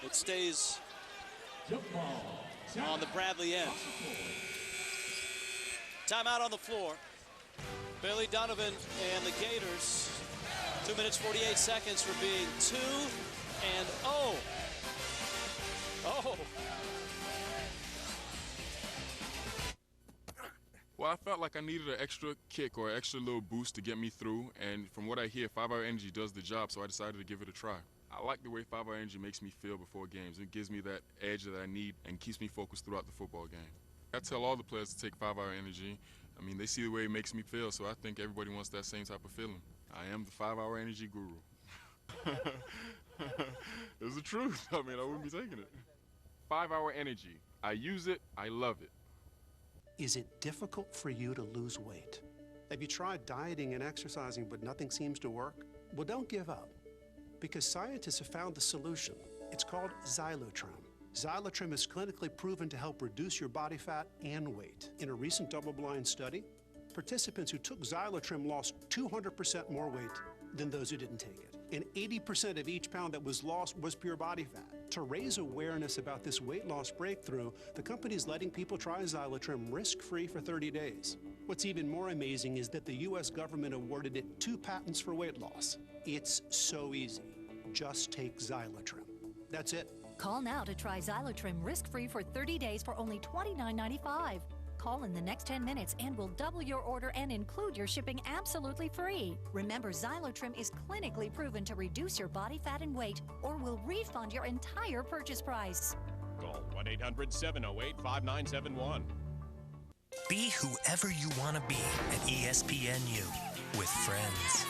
It stays on the Bradley end. Timeout on the floor. Billy Donovan and the Gators. 2 minutes, 48 seconds for being 2-0. Oh. Well, I felt like I needed an extra kick or an extra little boost to get me through, and from what I hear, 5-Hour Energy does the job, so I decided to give it a try. I like the way 5-Hour Energy makes me feel before games. It gives me that edge that I need and keeps me focused throughout the football game. I tell all the players to take 5-Hour Energy. I mean, they see the way it makes me feel, so I think everybody wants that same type of feeling. I am the 5-Hour Energy guru. It's the truth. I mean, I wouldn't be taking it. 5-Hour Energy. I use it. I love it. Is it difficult for you to lose weight? Have you tried dieting and exercising but nothing seems to work? Well, don't give up, because scientists have found the solution. It's called Xylotrim. Xylotrim is clinically proven to help reduce your body fat and weight. In a recent double-blind study, participants who took Xylotrim lost 200% more weight than those who didn't take it. And 80% of each pound that was lost was pure body fat. To raise awareness about this weight loss breakthrough, the company is letting people try Xylotrim risk-free for 30 days. What's even more amazing is that the U.S. government awarded it 2 patents for weight loss. It's so easy. Just take Xylotrim. That's it. Call now to try Xylotrim risk-free for 30 days for only $29.95. Call in the next 10 minutes and we'll double your order and include your shipping absolutely free. Remember, Xylotrim is clinically proven to reduce your body fat and weight or will refund your entire purchase price. Call 1-800-708-5971. Be whoever you want to be at ESPNU with friends.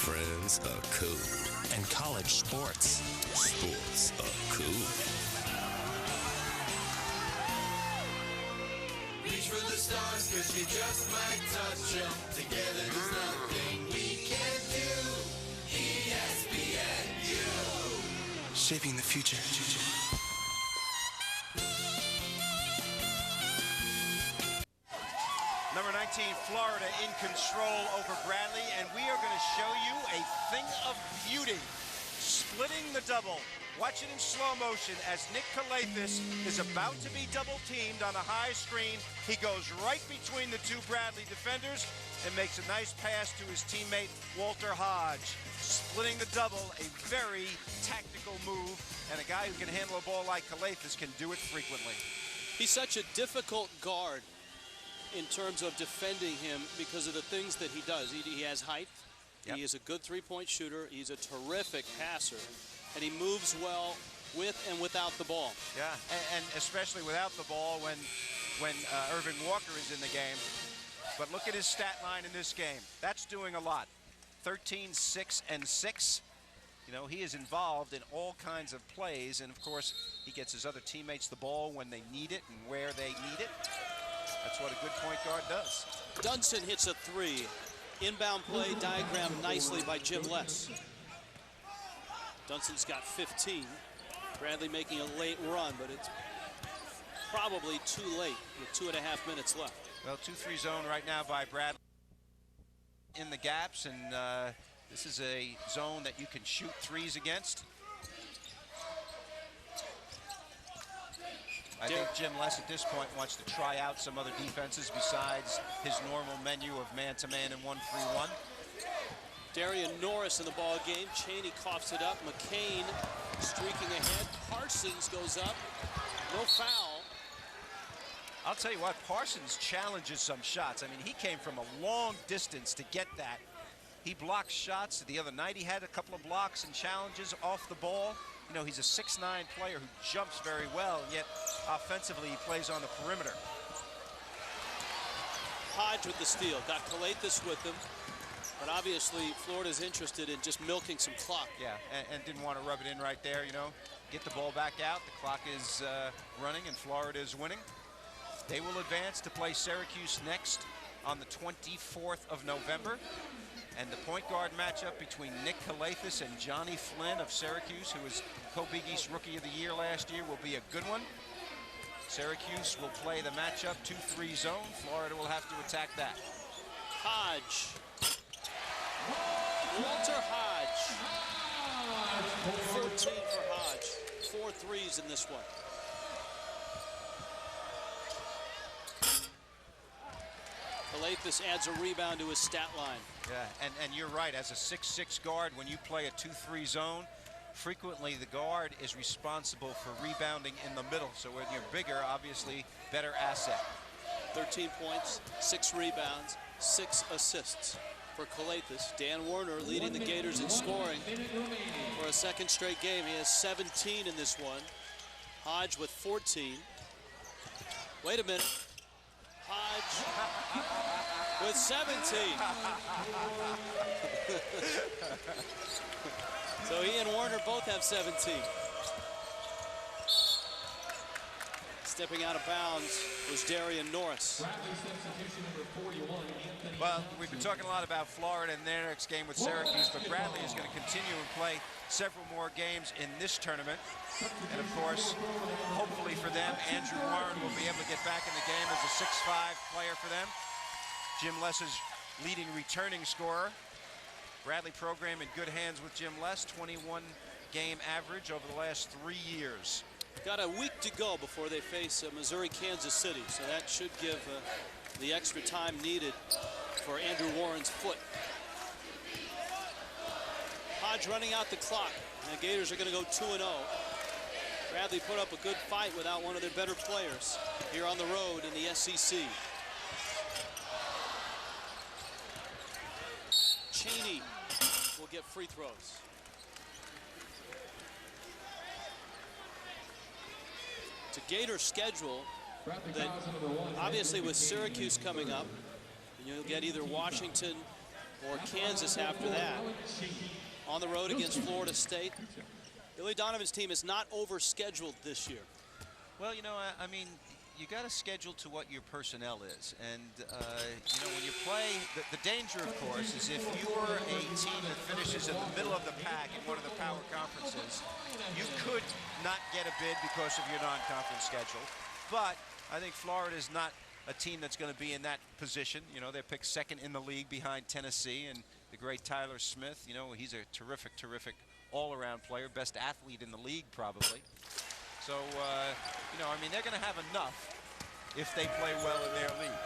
Friends are cool. And college sports. Sports are cool. Reach for the stars, cause you just might touch them. Together there's nothing we can't do. ESPNU. Shaping the future. Number 19, Florida in control over Bradley, and we are going to show you a thing of beauty. Splitting the double. Watch it in slow motion as Nick Calathis is about to be double-teamed on a high screen. He goes right between the 2 Bradley defenders and makes a nice pass to his teammate, Walter Hodge. Splitting the double, a very tactical move, and a guy who can handle a ball like Calathis can do it frequently. He's such a difficult guard in terms of defending him because of the things that he does. He has height. Yep. He is a good three-point shooter. He's a terrific passer. And he moves well with and without the ball. Yeah, and especially without the ball when Irving Walker is in the game. But look at his stat line in this game. That's doing a lot. 13, 6, and 6. You know, he is involved in all kinds of plays. And, of course, he gets his other teammates the ball when they need it and where they need it. That's what a good point guard does. Dunson hits a 3. Inbound play diagrammed nicely by Jim Less. Dunson's got 15. Bradley making a late run, but it's probably too late with 2.5 minutes left. Well, 2-3 zone right now by Bradley in the gaps, and this is a zone that you can shoot threes against. I think Jim Less at this point wants to try out some other defenses besides his normal menu of man-to-man and 1-3-1. Darian Norris in the ball game. Chaney coughs it up. McCain streaking ahead. Parsons goes up. No foul. I'll tell you what, Parsons challenges some shots. I mean, he came from a long distance to get that. He blocks shots. The other night he had a couple of blocks and challenges off the ball. You know, he's a 6'9" player who jumps very well, and yet offensively he plays on the perimeter. Hodge with the steal. Got Calathis with him. But obviously, Florida's interested in just milking some clock. Yeah, and didn't want to rub it in right there, you know. Get the ball back out. The clock is running, and Florida is winning. They will advance to play Syracuse next on the 24th of November. And the point guard matchup between Nick Calathis and Johnny Flynn of Syracuse, who was Kobe East Rookie of the Year last year, will be a good one. Syracuse will play the matchup 2-3 zone. Florida will have to attack that. Hodge. Walter Hodge. 14 for Hodge. 4 threes in this one. Calathis adds a rebound to his stat line. Yeah, and you're right. As a 6'6" guard, when you play a 2-3 zone, frequently the guard is responsible for rebounding in the middle. So when you're bigger, obviously, better asset. 13 points, 6 rebounds, 6 assists for Calathis. Dan Werner leading the Gators in scoring for a second straight game. He has 17 in this one. Hodge with 14. Wait a minute. Hodge with 17. So he and Werner both have 17. Stepping out of bounds was Darian Norris. Well, we've been talking a lot about Florida and their next game with Syracuse, but Bradley is going to continue and play several more games in this tournament. And of course, hopefully for them, Andrew Warren will be able to get back in the game as a 6'5" player for them. Jim Less's leading returning scorer. Bradley program in good hands with Jim Less, 21 game average over the last 3 years. Got a week to go before they face Missouri, Kansas City, so that should give the extra time needed for Andrew Warren's foot. Hodge running out the clock. And the Gators are going to go 2-0. Bradley put up a good fight without one of their better players here on the road in the SEC. Cheney will get free throws. It's a Gator schedule that obviously with Syracuse coming up, and you'll get either Washington or Kansas after that. On the road against Florida State. Billy Donovan's team is not overscheduled this year. Well, you know, I mean, you got to schedule to what your personnel is. And, you know, when you play, the danger, of course, is if you're a team that finishes in the middle of the pack in one of the power conferences, you could not get a bid because of your non-conference schedule. But I think Florida is not a team that's going to be in that position. You know, they're picked second in the league behind Tennessee, and the great Tyler Smith, you know, he's a terrific, terrific all-around player, best athlete in the league probably. So, you know, I mean, they're going to have enough if they play well in their league.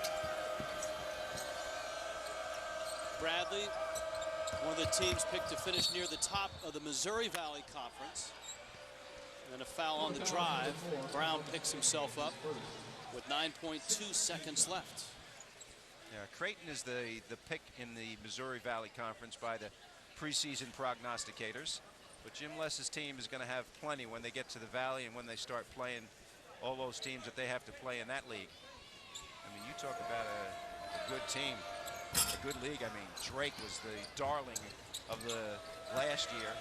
Bradley, one of the teams picked to finish near the top of the Missouri Valley Conference. And then a foul on the drive. Brown picks himself up with 9.2 seconds left. Yeah, Creighton is the pick in the Missouri Valley Conference by the preseason prognosticators. But Jim Less's team is going to have plenty when they get to the Valley and when they start playing all those teams that they have to play in that league. I mean, you talk about a good team, a good league. I mean, Drake was the darling of the last year.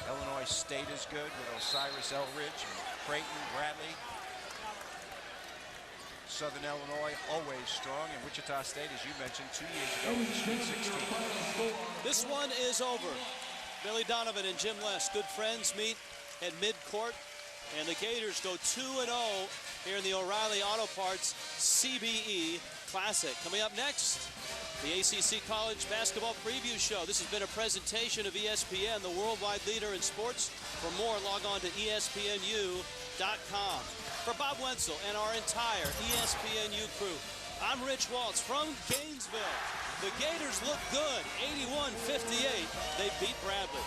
Illinois State is good with Osiris Elridge and Creighton, Bradley. Southern Illinois always strong, and Wichita State, as you mentioned, 2 years ago, was Sweet 16. This one is over. Billy Donovan and Jim Less, good friends, meet at midcourt, and the Gators go 2-0 here in the O'Reilly Auto Parts CBE Classic. Coming up next, the ACC College Basketball Preview Show. This has been a presentation of ESPN, the worldwide leader in sports. For more, log on to ESPNU.com. For Bob Wenzel and our entire ESPNU crew, I'm Rich Waltz from Gainesville. The Gators look good, 81-58. They beat Bradley.